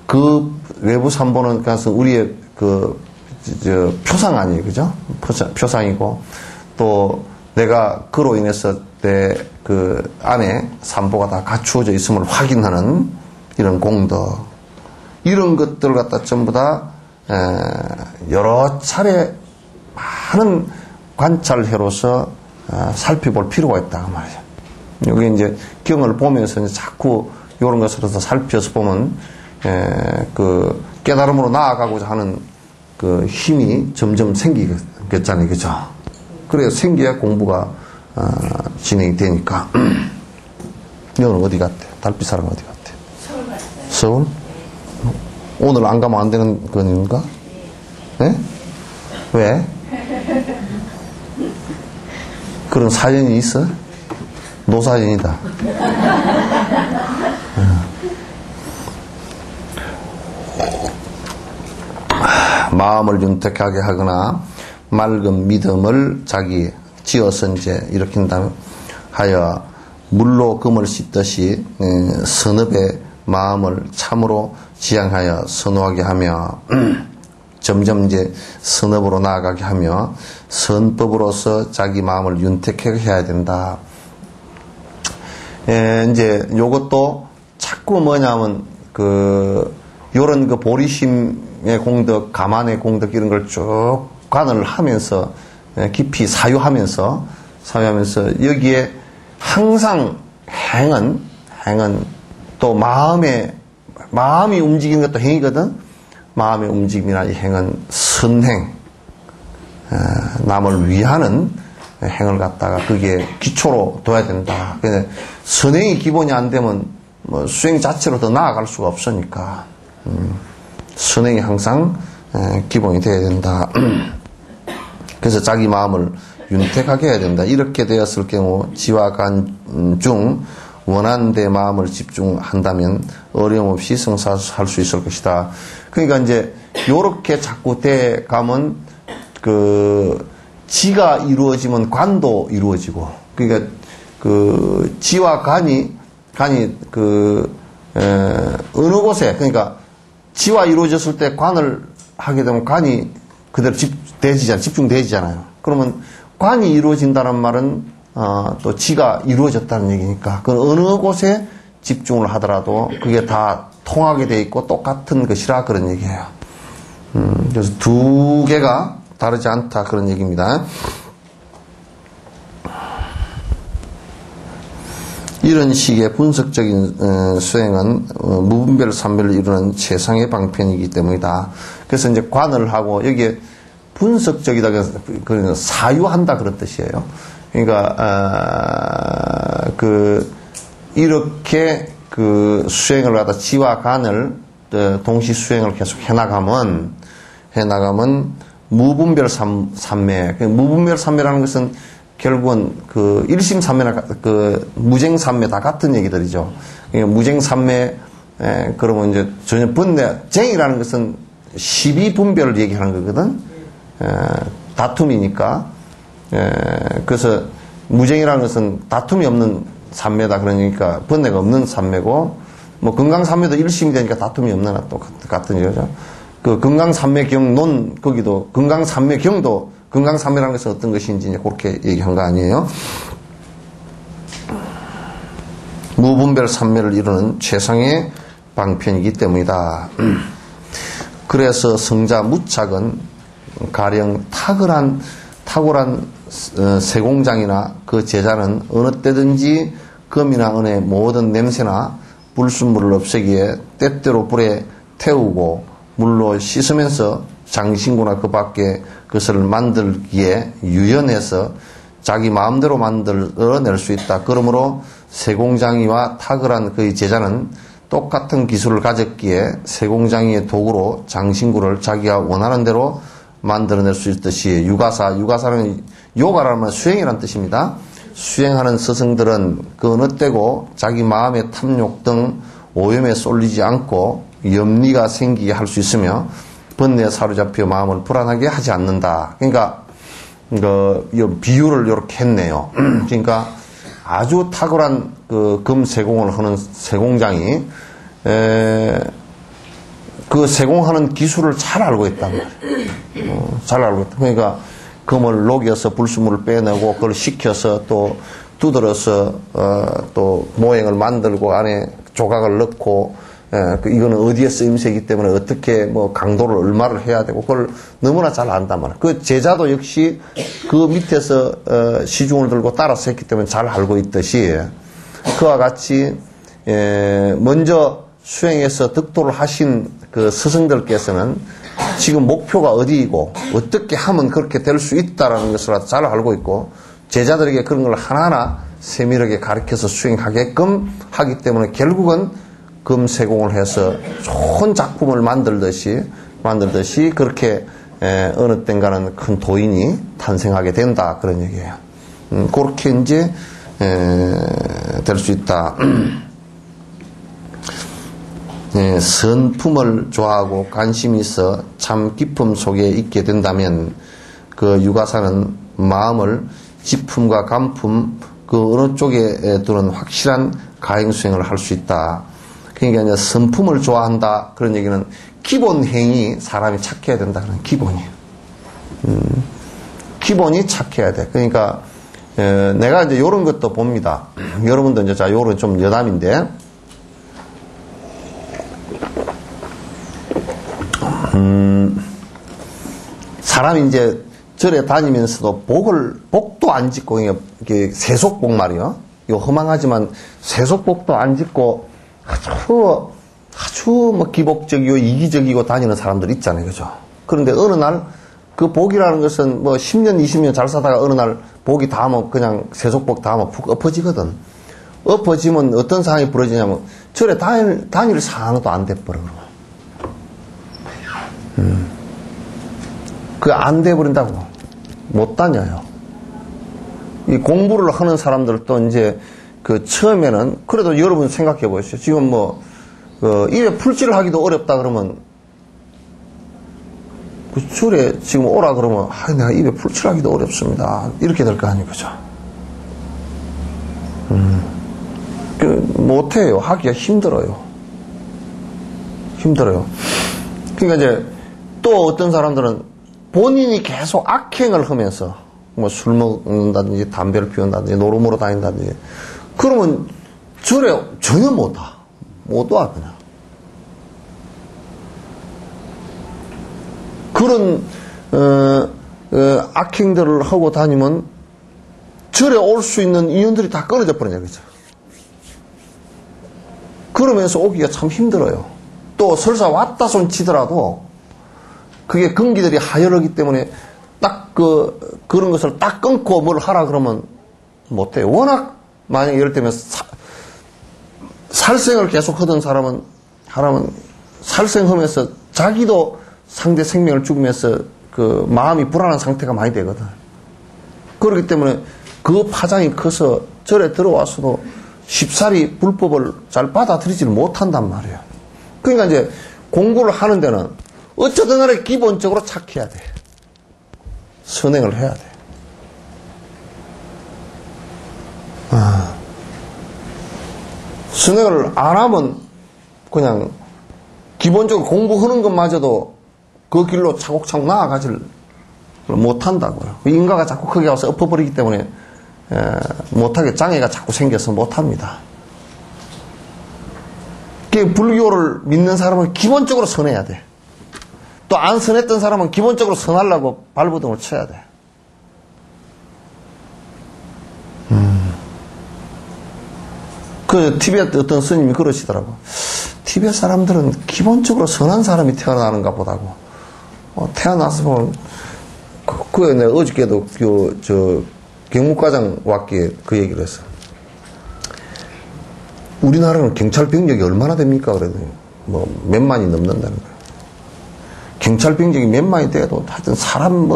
그 외부 삼보는 가서 우리의 표상 아니에요, 그죠? 표상이고, 또 내가 그로 인해서 내 그 안에 삼보가 다 갖추어져 있음을 확인하는 이런 공덕, 이런 것들을 갖다 전부 다 여러 차례 많은 관찰해로서 살펴볼 필요가 있다 그 말이죠. 여기 이제 경을 보면서 이제 자꾸 이런 것을 더 살펴서 보면 그 깨달음으로 나아가고자 하는 그 힘이 점점 생기겠잖아요, 그죠? 그래야 생겨야 공부가 진행이 되니까. 너는 어디 갔대? 달빛 사람 어디 갔대? 서울 갔어요. 서울? 오늘 안 가면 안 되는 건가? 네? 왜? 그런 사연이 있어? 노사연이다. 마음을 윤택하게 하거나 맑은 믿음을 자기 지어서 이제 일으킨다면 하여 물로 금을 씻듯이 선업의 마음을 참으로 지향하여 선호하게 하며 점점 이제 선업으로 나아가게 하며 선법으로서 자기 마음을 윤택하게 해야 된다. 이제 요것도 자꾸 뭐냐면 요런 보리심의 공덕, 가만의 공덕 이런 걸 쭉 관을 하면서 깊이 사유하면서 여기에 항상 행은 또 마음이 움직이는 것도 행이거든. 마음의 움직임이나 이 행은 선행, 남을 위하는 행을 갖다가 그게 기초로 둬야 된다. 선행이 기본이 안 되면 뭐 수행 자체로 더 나아갈 수가 없으니까 선행이 항상 기본이 돼야 된다. 그래서 자기 마음을 윤택하게 해야 된다. 이렇게 되었을 경우 지와 간 중 원하는 데 마음을 집중한다면 어려움 없이 성사할 수 있을 것이다. 그러니까 이제 요렇게 자꾸 돼 가면 지가 이루어지면 관도 이루어지고, 그러니까 지와 간이 어느 곳에, 그러니까 지와 이루어졌을 때 관을 하게 되면 관이 그대로 집중되지잖아요. 그러면 관이 이루어진다는 말은 또 지가 이루어졌다는 얘기니까 그 어느 곳에 집중을 하더라도 그게 다 통하게 돼 있고 똑같은 것이라 그런 얘기예요. 그래서 두 개가 다르지 않다 그런 얘기입니다. 이런 식의 분석적인 수행은 무분별 삼멸을 이루는 최상의 방편이기 때문이다. 그래서 이제 관을 하고 여기에 분석적이다 그래서 사유한다 그런 뜻이에요. 그러니까 이렇게 수행을 하다 지와 간을 동시 수행을 계속 해나가면 무분별 삼매. 무분별 삼매라는 것은 결국은 일심 삼매나 무쟁 삼매 다 같은 얘기들이죠. 그러니까 무쟁 삼매 그러면 이제 전혀 쟁이라는 것은 12분별을 얘기하는 거거든. 다툼이니까. 그래서 무쟁이라는 것은 다툼이 없는 삼매다. 그러니까 번뇌가 없는 삼매고, 뭐 건강삼매도 일심이 되니까 다툼이 없는 나 또 같은 얘기죠. 건강삼매경 거기도 건강삼매경도 건강삼매라는 것은 어떤 것인지 이제 그렇게 얘기한 거 아니에요? 무분별 삼매를 이루는 최상의 방편이기 때문이다. 그래서 성자 무착은 가령 탁월한 세공장이나 그 제자는 어느 때든지 금이나 은의 모든 냄새나 불순물을 없애기에 때때로 불에 태우고 물로 씻으면서 장신구나 그 밖에 그것을 만들기에 유연해서 자기 마음대로 만들어낼 수 있다. 그러므로 세공장이와 탁월한 그의 제자는 똑같은 기술을 가졌기에 세공장이의 도구로 장신구를 자기가 원하는 대로 만들어낼 수 있듯이 유가사는 요가라는 수행이라는 뜻입니다. 수행하는 스승들은 그 어느 때고 자기 마음의 탐욕 등 오염에 쏠리지 않고 염리가 생기게 할 수 있으며 번뇌에 사로잡혀 마음을 불안하게 하지 않는다. 그러니까 비유를 이렇게 했네요. 그러니까 아주 탁월한 금 세공을 하는 세공장이 그 세공하는 기술을 잘 알고 있단 말이에요. 잘 알고 있다. 그러니까 금을 녹여서 불순물을 빼내고 그걸 식혀서 또 두드려서 또 모형을 만들고 안에 조각을 넣고 이거는 어디에 쓰임새이기 때문에 어떻게 뭐 강도를 얼마를 해야 되고 그걸 너무나 잘 안단 말이에요. 그 제자도 역시 그 밑에서 시중을 들고 따라서 했기 때문에 잘 알고 있듯이 그와 같이 먼저 수행해서 득도를 하신 그 스승들께서는 지금 목표가 어디이고 어떻게 하면 그렇게 될 수 있다라는 것을 잘 알고 있고 제자들에게 그런 걸 하나하나 세밀하게 가르쳐서 수행하게끔 하기 때문에 결국은 금세공을 해서 좋은 작품을 만들듯이 그렇게 어느 땐가는 큰 도인이 탄생하게 된다 그런 얘기예요. 그렇게 이제 될 수 있다. 선품을 좋아하고 관심이 있어 참 기품 속에 있게 된다면 그 유가사는 마음을 지품과 간품 그 어느 쪽에 두는 확실한 가행수행을 할 수 있다. 그러니까 이제 선품을 좋아한다 그런 얘기는 기본 행위 사람이 착해야 된다 그런 기본이에요. 기본이 착해야 돼. 그러니까 내가 이제 요런 것도 봅니다. 여러분도 이제 자 요런 좀 여담인데 사람이 이제 절에 다니면서도 복도 안 짓고, 이게 세속복 말이요. 요 허망하지만 세속복도 안 짓고 아주 뭐 기복적이고 이기적이고 다니는 사람들 있잖아요. 그죠? 그런데 어느 날 그 복이라는 것은 뭐 10년, 20년 잘 사다가 어느 날 복이 닿으면 그냥 세속복 닿으면 푹 엎어지거든. 엎어지면 어떤 상황이 벌어지냐면 절에 다닐 상황도 안 돼버려. 그게 안 돼버린다고. 못 다녀요. 이 공부를 하는 사람들도 이제 그 처음에는 그래도 여러분 생각해 보시죠. 지금 뭐 입에 풀칠을 하기도 어렵다 그러면 그 줄에 지금 오라 그러면 내가 입에 풀칠하기도 어렵습니다. 이렇게 될 거 아니에요. 그죠? 못해요. 하기가 힘들어요. 그러니까 이제 또 어떤 사람들은 본인이 계속 악행을 하면서 뭐 술 먹는다든지 담배를 피운다든지 노름으로 다닌다든지 그러면 절에 전혀 못 와 그냥. 그런 악행들을 하고 다니면 절에 올 수 있는 인연들이 다 끊어져 버리냐 그죠. 그러면서 오기가 참 힘들어요. 또 설사 왔다 손 치더라도 그게 근기들이 하열하기 때문에 딱 그런 것을 딱 끊고 뭘 하라 그러면 못해요. 워낙 만약에 이럴 때면 살생을 계속 하던 사람은 살생하면서 자기도 상대 생명을 죽이면서 그 마음이 불안한 상태가 많이 되거든. 그렇기 때문에 그 파장이 커서 절에 들어와서도 쉽사리 불법을 잘 받아들이지를 못한단 말이에요. 그러니까 이제 공부를 하는 데는 어쩌든 간에 기본적으로 착해야 돼. 선행을 해야 돼. 선행을 안 하면 그냥 기본적으로 공부하는 것마저도 그 길로 차곡차곡 나아가지를 못한다고요. 인가가 자꾸 크게 와서 엎어버리기 때문에 못하게 장애가 자꾸 생겨서 못합니다. 불교를 믿는 사람은 기본적으로 선해야 돼. 또 안 선했던 사람은 기본적으로 선하려고 발버둥을 쳐야 돼. 그 티베트 어떤 스님이 그러시더라고. 티베트 사람들은 기본적으로 선한 사람이 태어나는가 보다고. 태어나서 보면 그에 내가 어저께도 경무과장 왔기에 그 얘기를 했어. 우리나라는 경찰 병력이 얼마나 됩니까? 그래도 뭐 몇만이 넘는다는 거예요. 경찰 병력이 몇만이 돼도 하여튼 사람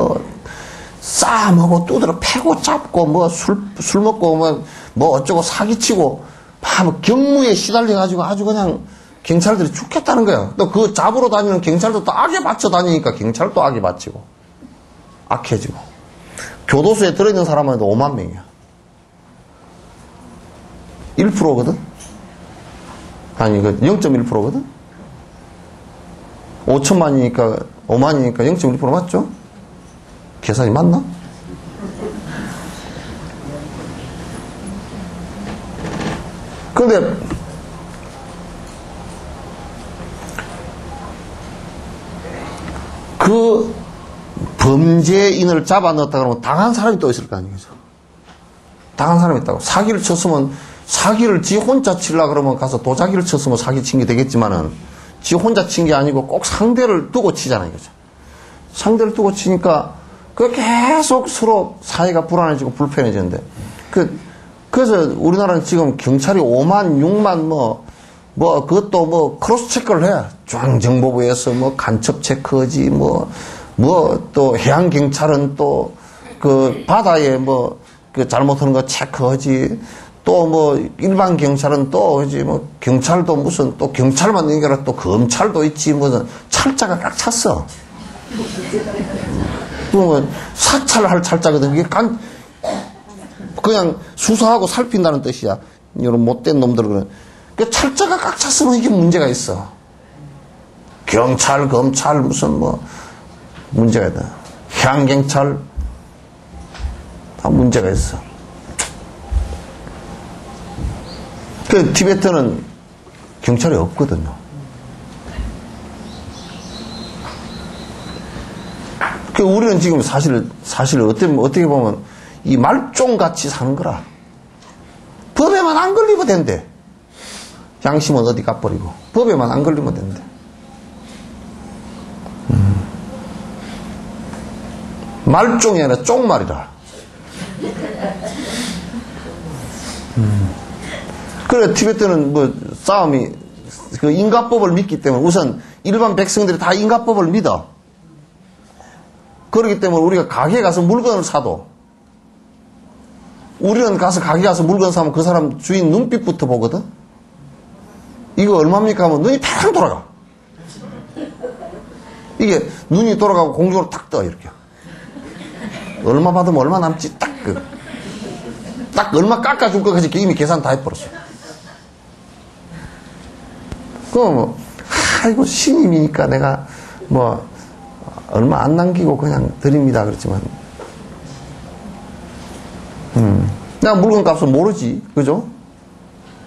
싸움하고 두드러 패고 잡고 술 먹고 뭐 어쩌고 사기치고 막 경무에 시달려가지고 아주 그냥 경찰들이 죽겠다는 거야. 또 그 잡으러 다니는 경찰도 또 악에 맞춰 다니니까 경찰도 악에 맞히고 악해지고 교도소에 들어있는 사람만 해도 5만 명이야. 1%거든? 아니, 0.1%거든? 5천만이니까, 5만이니까 0.1% 맞죠? 계산이 맞나? 근데, 그 범죄인을 잡아 넣었다 그러면 당한 사람이 또 있을 거 아니겠죠? 당한 사람이 있다고. 사기를 쳤으면 사기를 지 혼자 치려고 그러면 가서 도자기를 쳤으면 사기 친 게 되겠지만은, 지 혼자 친 게 아니고 꼭 상대를 두고 치잖아요. 그죠? 상대를 두고 치니까, 그 계속 서로 사이가 불안해지고 불편해지는데, 그래서 우리나라는 지금 경찰이 5만, 6만 그것도 크로스 체크를 해. 중앙정보부에서 간첩 체크하지, 또 해양경찰은 또 바다에 그 잘못하는 거 체크하지. 또 일반 경찰은 또 그지 경찰도 무슨 또 경찰만 연결해 또 검찰도 있지 무슨 찰자가 꽉 찼어. 그러면 사찰할 찰자거든. 그게 그냥 수사하고 살핀다는 뜻이야. 이런 못된 놈들 그런. 그 찰자가 꽉 찼으면 이게 문제가 있어. 경찰, 검찰 무슨 문제가 있다. 해양경찰 다 문제가 있어. 그 티베트는 경찰이 없거든요. 그 우리는 지금 사실 어떻게 보면 이 말종같이 사는 거라. 법에만 안 걸리면 된대. 양심은 어디 가버리고 법에만 안 걸리면 된대. 말종이 아니라 쪽말이라. 그래, 티베트는 싸움이, 그 인가법을 믿기 때문에 우선 일반 백성들이 다 인가법을 믿어. 그렇기 때문에 우리가 가게에 가서 물건을 사도, 우리는 가게 가서 물건 사면 그 사람 주인 눈빛부터 보거든? 이거 얼마입니까? 하면 눈이 탁 돌아가. 이게 눈이 돌아가고 공중으로 탁 떠, 이렇게. 얼마 받으면 얼마 남지? 딱 얼마 깎아줄 것까지 이미 계산 다 해버렸어. 그럼 아이고 신임이니까 내가 얼마 안 남기고 그냥 드립니다 그렇지만 내가 물건 값을 모르지 그죠?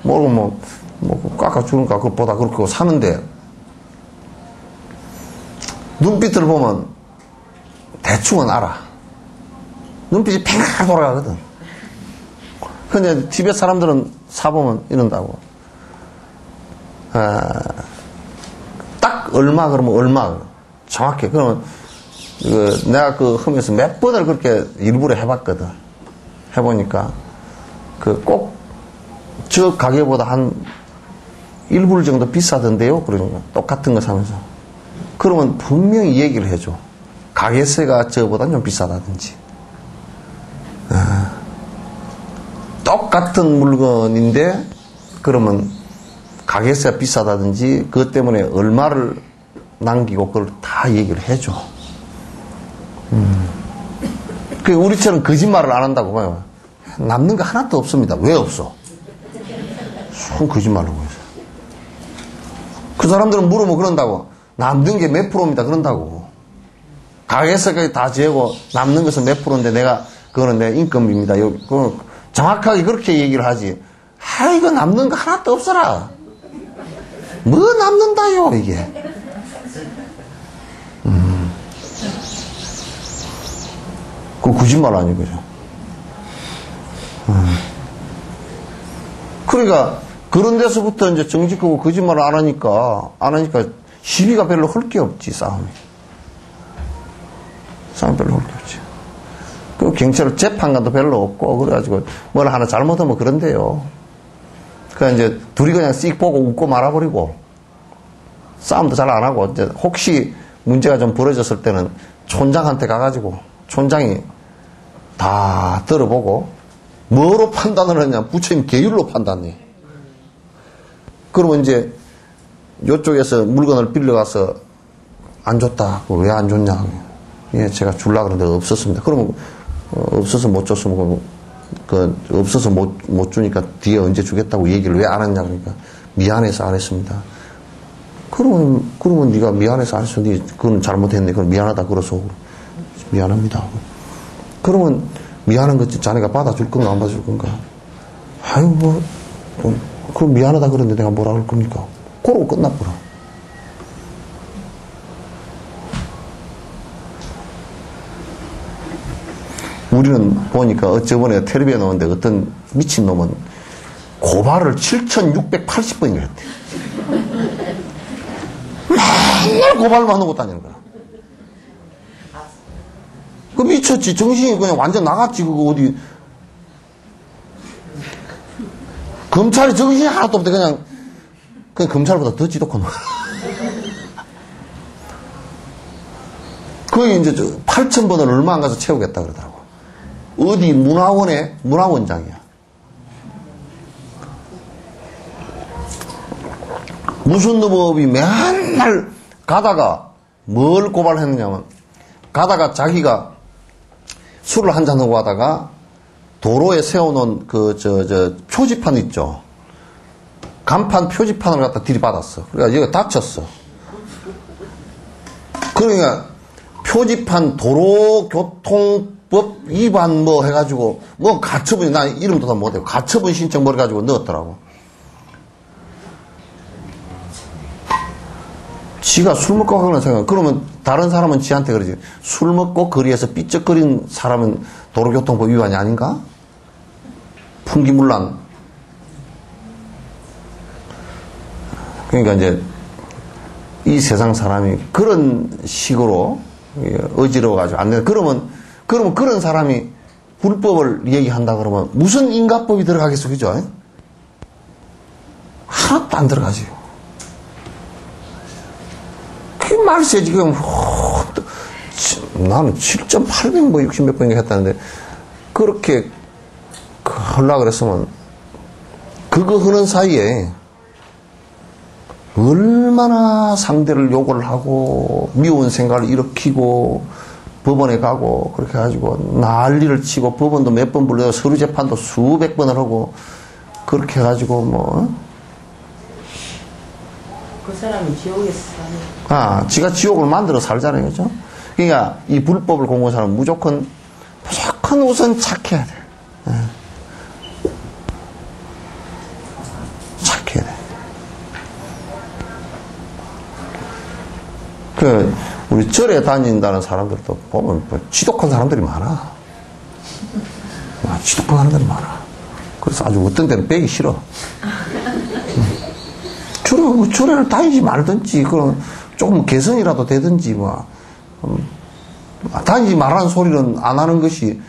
모르고 깎아주는가 그것보다 그렇게 사는데 눈빛을 보면 대충은 알아. 눈빛이 팽 돌아가거든. 근데 티베트 사람들은 사보면 이런다고. 딱 얼마 그러면 얼마 정확해. 그러면 내가 하면서 몇 번을 그렇게 일부러 해봤거든. 해보니까 꼭 저 가게보다 한 1불 정도 비싸던데요. 그러니까 똑같은 거 사면서 그러면 분명히 얘기를 해줘. 가게세가 저보다 좀 비싸다든지. 똑같은 물건인데 그러면 가게세가 비싸다든지 그것 때문에 얼마를 남기고 그걸 다 얘기를 해줘. 우리처럼 거짓말을 안 한다고 봐요. 남는 거 하나도 없습니다. 왜 없어? 손 거짓말로 보여서. 그 사람들은 물으면 그런다고. 남는 게 몇 프로입니다. 그런다고. 가게세까지 다 재고 남는 것은 몇 프로인데 그거는 내 인건비입니다. 정확하게 그렇게 얘기를 하지. 이거 남는 거 하나도 없어라. 뭐 남는다요, 이게. 그거 거짓말 아니고요. 그러니까, 그런 데서부터 이제 정직하고 거짓말을 안 하니까 시비가 별로 할 게 없지, 싸움이 별로 할 게 없지. 그 경찰 재판관도 별로 없고, 그래가지고 뭘 하나 잘못하면 그런데요. 그냥 이제 둘이 그냥 씩 보고 웃고 말아버리고, 싸움도 잘 안 하고, 이제 혹시 문제가 좀 벌어졌을 때는 촌장한테 가가지고, 촌장이 다 들어보고, 뭐로 판단을 하냐, 부처님 계율로 판단해. 그러면 이제, 요쪽에서 물건을 빌려가서, 안 줬다. 왜 안 줬냐. 예, 제가 주려고 그러는데 없었습니다. 그러면, 없어서 못 줬으면, 없어서 못 주니까 뒤에 언제 주겠다고 얘기를 왜 안 했냐. 그러니까, 미안해서 안 했습니다. 그러면 네가 미안해서 안 했어. 네, 그건 잘못했네. 그건 미안하다. 그래서, 미안합니다. 그러면, 미안한 거지. 자네가 받아줄 건가, 안 받아줄 건가. 아이고, 그럼 미안하다 그러는데 내가 뭐라 할 겁니까? 그러고 끝나버려. 우리는 보니까 저번에 텔레비에 나오는데 어떤 미친놈은 고발을 7,680번인가 했대. 맨날 고발만 하고 다니는 거야. 그 미쳤지. 정신이 그냥 완전 나갔지. 그거 어디. 검찰이 정신이 하나도 없대. 그냥 검찰보다 더 지독한 거야. 그게 이제 8,000번을 얼마 안 가서 채우겠다 그러더라고. 어디 문화원장이야. 무슨 놈이 맨날 가다가 뭘 고발했느냐면, 가다가 자기가 술을 한잔 하고 가다가 도로에 세워놓은 표지판 있죠. 간판 표지판을 갖다 들이받았어. 그러니까 여기가 다쳤어. 그러니까 표지판 도로교통법 위반 뭐 해가지고 가처분, 나 이름도 다 못해요. 가처분 신청 뭐 해가지고 넣었더라고. 지가 술 먹고 가거나 생각. 그러면 다른 사람은 지한테 그러지. 술 먹고 거리에서 삐쩍거린 사람은 도로교통법 위반이 아닌가? 풍기물란. 그러니까 이제 이 세상 사람이 그런 식으로 어지러워가지고 안 돼. 그러면 그런 사람이 불법을 얘기한다 그러면 무슨 인가법이 들어가겠어, 그죠? 하나도 안 들어가지. 그 말세 지금 나는 7,800 뭐 60 몇 번인가 했다는데 그렇게 하려고 그랬으면 그거 하는 사이에 얼마나 상대를 욕을 하고 미운 생각을 일으키고 법원에 가고 그렇게 해가지고 난리를 치고 법원도 몇 번 불러서 서류 재판도 수백 번을 하고 그렇게 해가지고 뭐 그 사람이 지옥에서 사는. 지가 지옥을 만들어 살잖아요, 그죠? 그러니까 이 불법을 공부한 사람은 무조건 우선 착해야 돼. 착해야 돼. 우리 절에 다닌다는 사람들도 보면 지독한 사람들이 많아. 지독한 사람들이 많아. 그래서 아주 어떤 데는 빼기 싫어. 절에를 다니지 말든지, 그럼 조금 개선이라도 되든지, 다니지 말라는 소리는 안 하는 것이,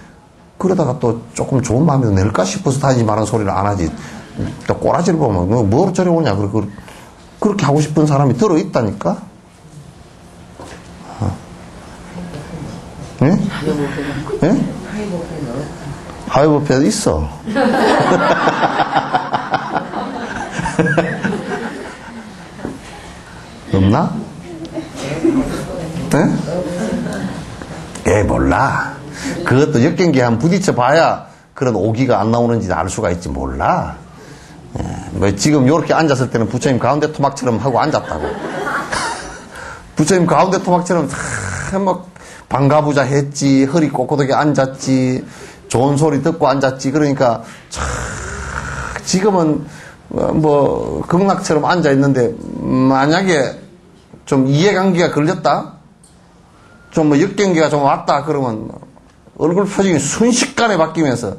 그러다가 또 조금 좋은 마음이 낼까 싶어서 다니지 말라는 소리를 안 하지. 또 꼬라지를 보면, 너 뭐로 절에 오냐? 그렇게 하고 싶은 사람이 들어있다니까? 예? 예? 하이버페도 있어. 없나? 예? 몰라. 그것도 역경기에 한번 부딪혀 봐야 그런 오기가 안 나오는지 알 수가 있지. 몰라. 뭐 지금 이렇게 앉았을 때는 부처님 가운데 토막처럼 하고 앉았다고. 부처님 가운데 토막처럼 뭐 반가부자 했지, 허리 꼿꼿하게 앉았지, 좋은 소리 듣고 앉았지. 그러니까 지금은 뭐 극락처럼 앉아 있는데 만약에 좀 이해관계가 걸렸다, 좀 뭐 역경계가 좀 왔다 그러면 얼굴 표정이 순식간에 바뀌면서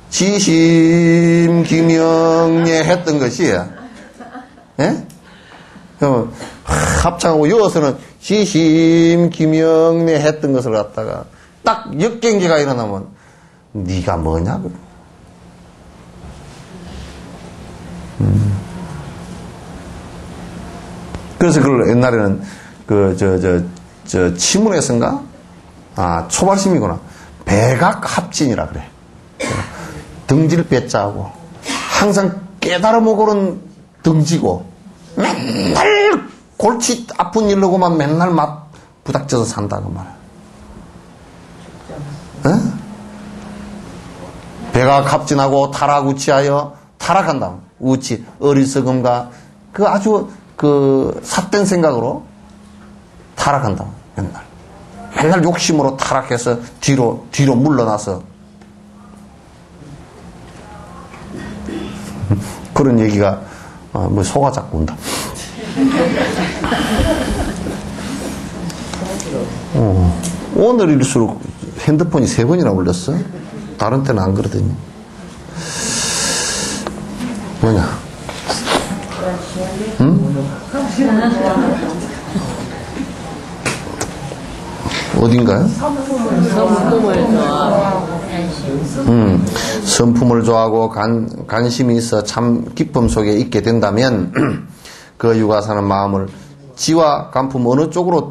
지심 기명예 했던 것이, 예? 합창하고 이어서는 지심 기명예 했던 것을 갖다가 딱 역경계가 일어나면 네가 뭐냐고. 그래서 그걸 옛날에는 치문에서인가? 초발심이구나. 백악합진이라 그래. 등질 빼자고. 항상 깨달음으로는 등지고, 맨날 골치 아픈 일로고만 맨날 막 부닥쳐서 산다고 말이야. 백악합진하고 타락우치하여 타락한다. 우치, 어리석음과 그 아주 삿된 생각으로 타락한다. 맨날 욕심으로 타락해서 뒤로 물러나서 그런 얘기가 뭐 소가 자꾸 온다. 오늘일수록 핸드폰이 3번이나 울렸어. 다른 때는 안 그러더니. 뭐냐? 응? 어딘가요? 성품을 좋아하고 성품을 좋아하고 관심이 있어 참 기쁨 속에 있게 된다면 그 육아 사는 마음을 지와 간품 어느 쪽으로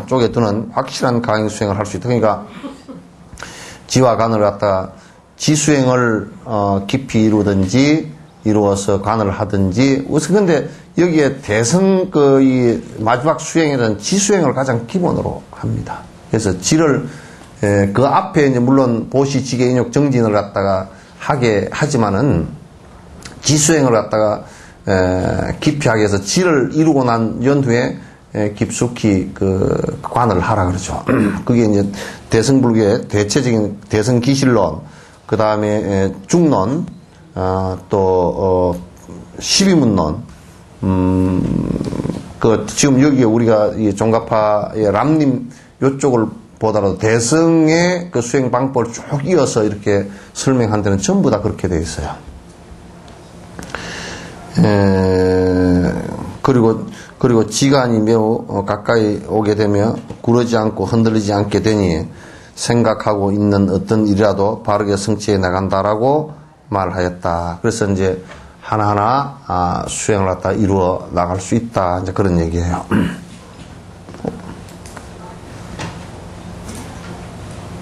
쪽에 두는 확실한 강의 수행을 할 수 있다. 그러니까 지와 간을 갖다가 지수행을 깊이 이루어서 관을 하든지. 근데 여기에 대성 이 마지막 수행에는 지수행을 가장 기본으로 합니다. 그래서 지를 그 앞에 이제 물론 보시, 지계, 인욕, 정진을 갖다가 하게 하지만은 지수행을 갖다가 깊이 하게 해서 지를 이루고 난 연후에 깊숙이 그 관을 하라 그러죠. 그게 이제 대승불교의 대체적인 대승기실론, 그 다음에 중론, 또 12문론, 지금 여기에 우리가 이 종가파의 람림 요쪽을 보더라도 대승의 그 수행 방법을 쭉 이어서 이렇게 설명한 데는 전부 다 그렇게 되어 있어요. 그리고 지간이 매우 가까이 오게 되며 구르지 않고 흔들리지 않게 되니 생각하고 있는 어떤 일이라도 바르게 성취해 나간다라고 말하였다. 그래서 이제 하나하나 수행을 갖다 이루어 나갈 수 있다. 이제 그런 얘기예요.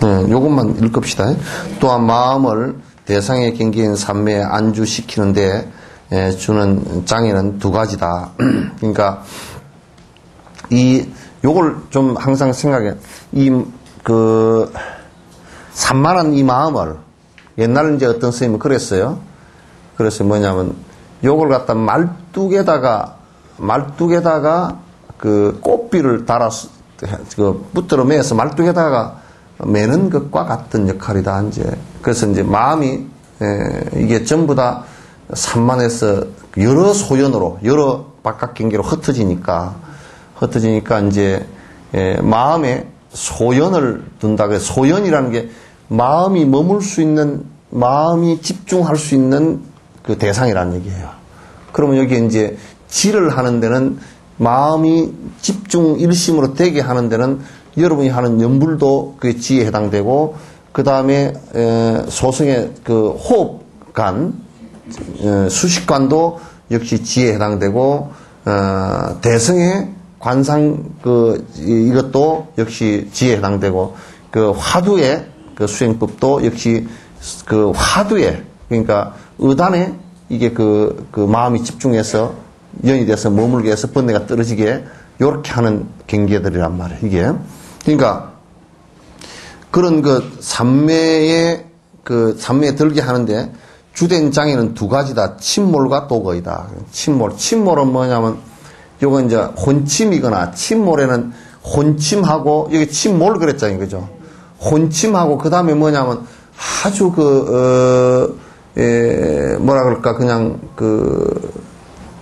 요것만 읽읍시다. 또한 마음을 대상의 경계인 삼매에 안주시키는데 주는 장애는 두 가지다. 그러니까 요걸 좀 항상 생각해. 산만한 이 마음을 옛날에 이제 어떤 스님이 그랬어요. 그래서 뭐냐면 요걸 갖다 말뚝에다가 그 꽃비를 달아서 붙들어 매서 말뚝에다가 매는 것과 같은 역할이다. 이제 그래서 이제 마음이 이게 전부 다 산만해서 여러 소연으로 여러 바깥 경계로 흩어지니까 이제 마음에 소연을 둔다. 그래서 소연이라는 게 마음이 머물 수 있는, 마음이 집중할 수 있는 그 대상이라는 얘기예요. 그러면 여기 이제 지를 하는 데는 마음이 집중 일심으로 되게 하는 데는 여러분이 하는 연불도 그게 지에 해당되고, 그 다음에 소승의 그 호흡관, 수식관도 역시 지에 해당되고, 대승의 관상 이것도 역시 지에 해당되고, 그 화두의 그 수행법도 역시 그 화두에, 그러니까 의단에 이게 그 마음이 집중해서 연이 돼서 머물게 해서 번뇌가 떨어지게 요렇게 하는 경계들이란 말이에요. 이게 그러니까 그런 삼매에 들게 하는데 주된 장애는 두 가지다. 침몰과 도거이다. 침몰은 뭐냐면 요거 이제 혼침이거나, 침몰에는 혼침하고, 여기 침몰 그랬잖아요. 그죠? 혼침하고, 그 다음에 뭐냐면 아주 뭐라 그럴까, 그냥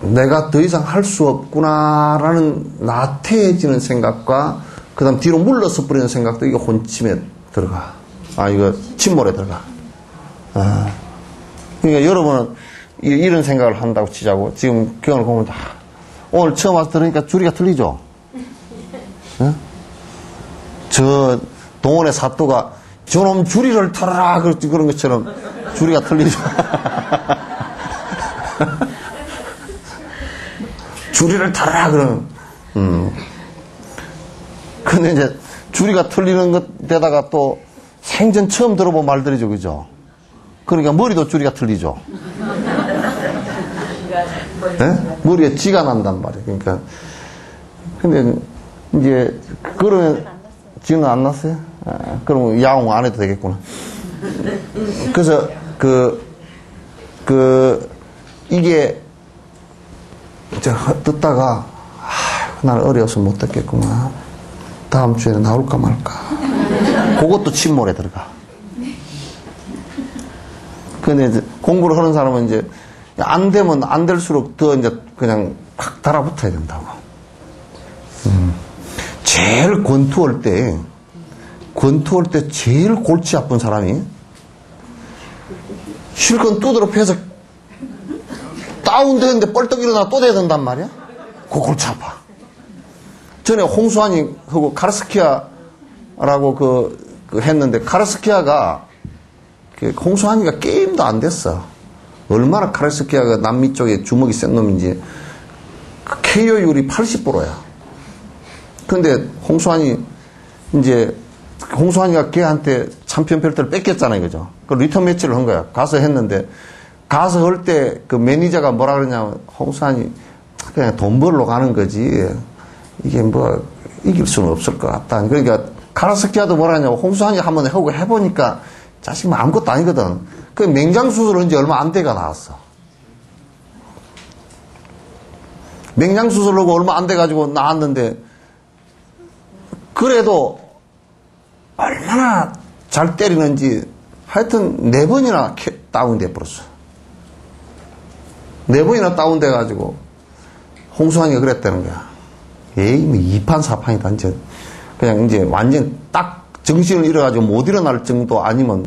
내가 더 이상 할 수 없구나라는 나태해지는 생각과, 그 다음 뒤로 물러서 버리는 생각도 이게 혼침에 들어가. 이거 침몰에 들어가. 그러니까 여러분은 이런 생각을 한다고 치자고. 지금 경을 보면 오늘 처음 와서 들으니까 주리가 틀리죠? 네? 저 동원의 사또가 저놈 주리를 털어라 그런 것처럼 주리가 틀리죠. 주리를 털어라 그러면 근데 이제 주리가 틀리는 것에다가 또 생전 처음 들어본 말들이죠. 그죠? 그러니까 머리도 주리가 틀리죠. 네? 머리에 쥐가 난단 말이에요. 그러니까 근데 이제 그러면 쥐는 안 났어요? 그럼 야옹 안 해도 되겠구나. 그래서 이게 듣다가 난 어려워서 못 듣겠구나. 다음 주에는 나올까 말까. 그것도 침몰에 들어가. 근데 이제 공부를 하는 사람은 이제 안 되면 안 될수록 더 이제 그냥 팍 달아붙어야 된다고. 제일 권투할 때 제일 골치 아픈 사람이 실컷 두드러 패서 다운되는데 뻘떡 일어나 또 돼야 된단 말이야? 그거 골치 아파. 전에 홍수환이 하고 카르스키아라고 했는데, 카르스키아가, 홍수환이가 게임도 안 됐어. 얼마나 카르스키아가 남미 쪽에 주먹이 센 놈인지. KO율이 80%야. 근데 홍수환이가 걔한테 챔피언 벨트를 뺏겼잖아요, 그죠? 그 리턴 매치를 한 거야. 가서 했는데, 가서 할 때 그 매니저가 뭐라 그러냐면, 홍수환이 그냥 돈 벌러 가는 거지. 이게 뭐, 이길 수는 없을 것 같다. 그러니까, 카라스키아도 뭐라 하냐고, 홍수환이 한번 하고 해보니까, 자식 뭐 아무것도 아니거든. 그 맹장 수술을 한 지 얼마 안 돼가 나왔어. 맹장 수술하고 얼마 안 돼가지고 나왔는데, 그래도, 얼마나 잘 때리는지, 하여튼 4번이나 다운돼 버렸어. 4번이나 다운돼가지고, 홍수환이가 그랬다는 거야. 에이, 뭐 2판 4판이다, 이제. 그냥 이제 완전 딱 정신을 잃어가지고 못 일어날 정도 아니면,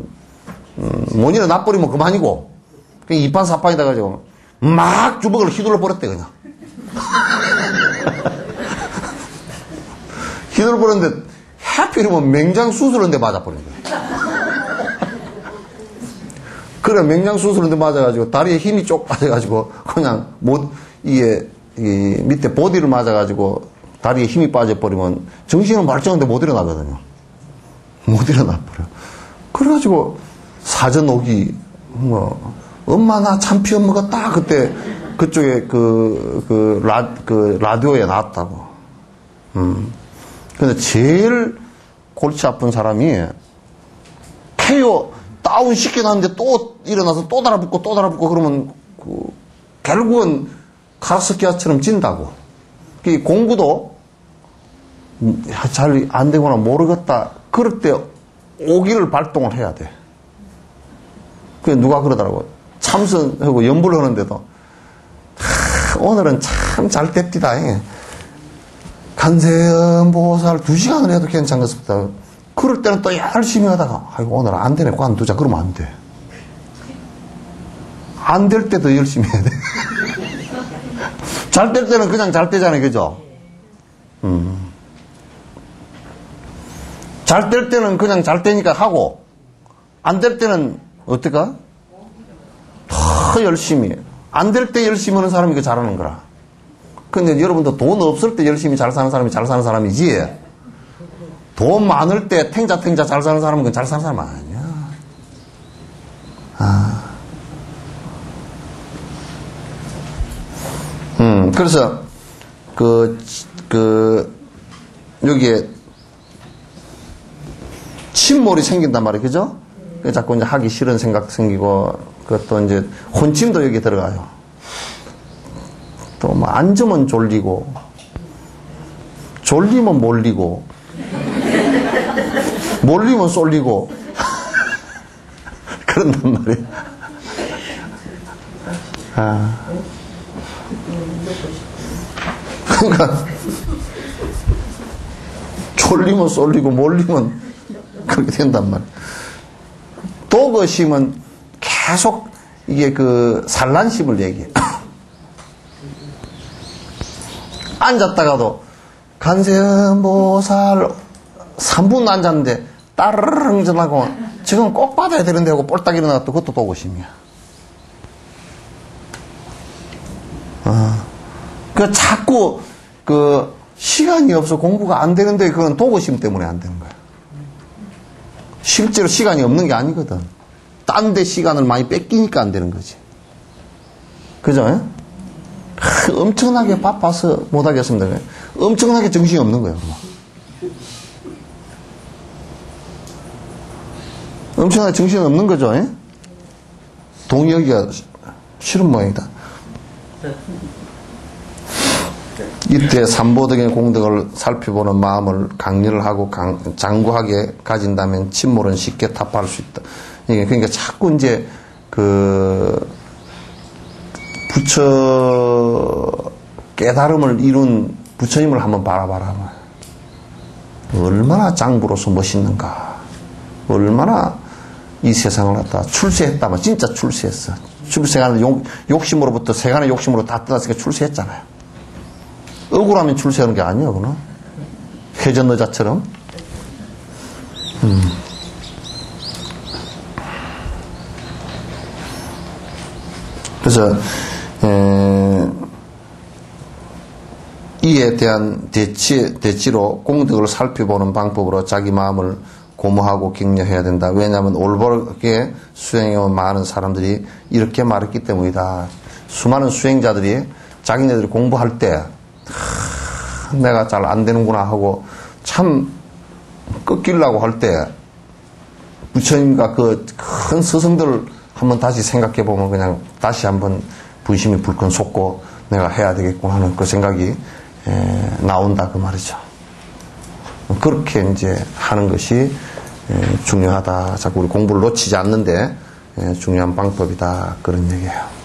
못 일어나버리면 그만이고, 그냥 2판 4판이다 가지고, 막 주먹을 휘둘러 버렸대, 그냥. 휘둘러 버렸는데, 하필이면 맹장 수술한데 맞아버린 거야. 그래, 맹장 수술한데 맞아가지고, 다리에 힘이 쪽 빠져가지고, 그냥 이게, 밑에 보디를 맞아가지고, 다리에 힘이 빠져버리면, 정신은 멀쩡한데 못 일어나거든요. 못 일어나버려. 그래가지고, 사전 오기, 엄마 나 참피언 먹었다. 그때, 그쪽에 라디오에 나왔다고. 근데 제일 골치 아픈 사람이, KO 다운 시켜놨는데 또 일어나서 또 달아붙고 그러면, 결국은 카르스키아처럼 진다고. 공부도 잘 안 되거나 모르겠다. 그럴 때 오기를 발동을 해야 돼. 그 누가 그러더라고. 참선하고 연불을 하는데도 오늘은 참 잘 됐디다. 간세음보살 2시간을 해도 괜찮겠습니다. 그럴 때는 또 열심히 하다가 아이고 오늘 안 되네. 관두자. 그러면 안 돼. 안 될 때도 열심히 해야 돼. 잘 될 때는 그냥 잘 되잖아요. 그죠? 잘 될 때는 그냥 잘 되니까 하고, 안 될 때는 어떨까? 더 열심히. 안 될 때 열심히 하는 사람이 그 잘하는 거라. 근데 여러분도 돈 없을 때 열심히 잘 사는 사람이 잘 사는 사람이지, 돈 많을 때 탱자 잘 사는 사람은 그건 잘 사는 사람 아니야. 그래서, 여기에, 침몰이 생긴단 말이에요. 그죠? 자꾸 이제 하기 싫은 생각 생기고, 그것도 이제, 혼침도 여기 들어가요. 또 뭐, 앉으면 졸리고, 졸리면 몰리고, 몰리면 쏠리고, 그런단 말이에요. 그러니까 졸리면 쏠리고 몰리면 그렇게 된단 말이에요. 도거심은 계속 이게 산란심을 얘기해. 앉았다가도 간세음보살 3분 앉았는데 따르릉 전하고 지금 꼭 받아야 되는데 하고 꼴딱 일어나도 그것도 도거심이야. 자꾸 시간이 없어 공부가 안 되는데 그건 도구심 때문에 안 되는 거야. 실제로 시간이 없는 게 아니거든. 딴 데 시간을 많이 뺏기니까 안 되는 거지. 그죠? 엄청나게 바빠서 못 하겠습니다. 엄청나게 정신이 없는 거예요. 엄청나게 정신이 없는 거죠. 동의하기가 싫은 모양이다. 이때 삼보덕의 공덕을 살펴보는 마음을 강렬을 하고 장구하게 가진다면 침몰은 쉽게 타파할 수 있다. 그러니까 자꾸 이제 부처 깨달음을 이룬 부처님을 한번 바라봐라. 얼마나 장부로서 멋있는가. 얼마나 이 세상을 갖다 출세했다면 진짜 출세했어. 출세하는 욕심으로부터 세간의 욕심으로 다 떠났으니까 출세했잖아요. 억울하면 출세하는 게 아니에요, 그는. 회전 의자처럼. 그래서 이에 대한 대치로 공덕을 살펴보는 방법으로 자기 마음을 고무하고 격려해야 된다. 왜냐하면 올바르게 수행해온 많은 사람들이 이렇게 말했기 때문이다. 수많은 수행자들이 자기네들이 공부할 때 내가 잘 안 되는구나 하고 참 꺾이려고 할 때 부처님과 그 큰 스승들 한번 다시 생각해 보면 그냥 다시 한번 분심이 불끈 솟고 내가 해야 되겠구나 하는 그 생각이 나온다 그 말이죠. 그렇게 이제 하는 것이 중요하다. 자꾸 우리 공부를 놓치지 않는데 중요한 방법이다. 그런 얘기예요.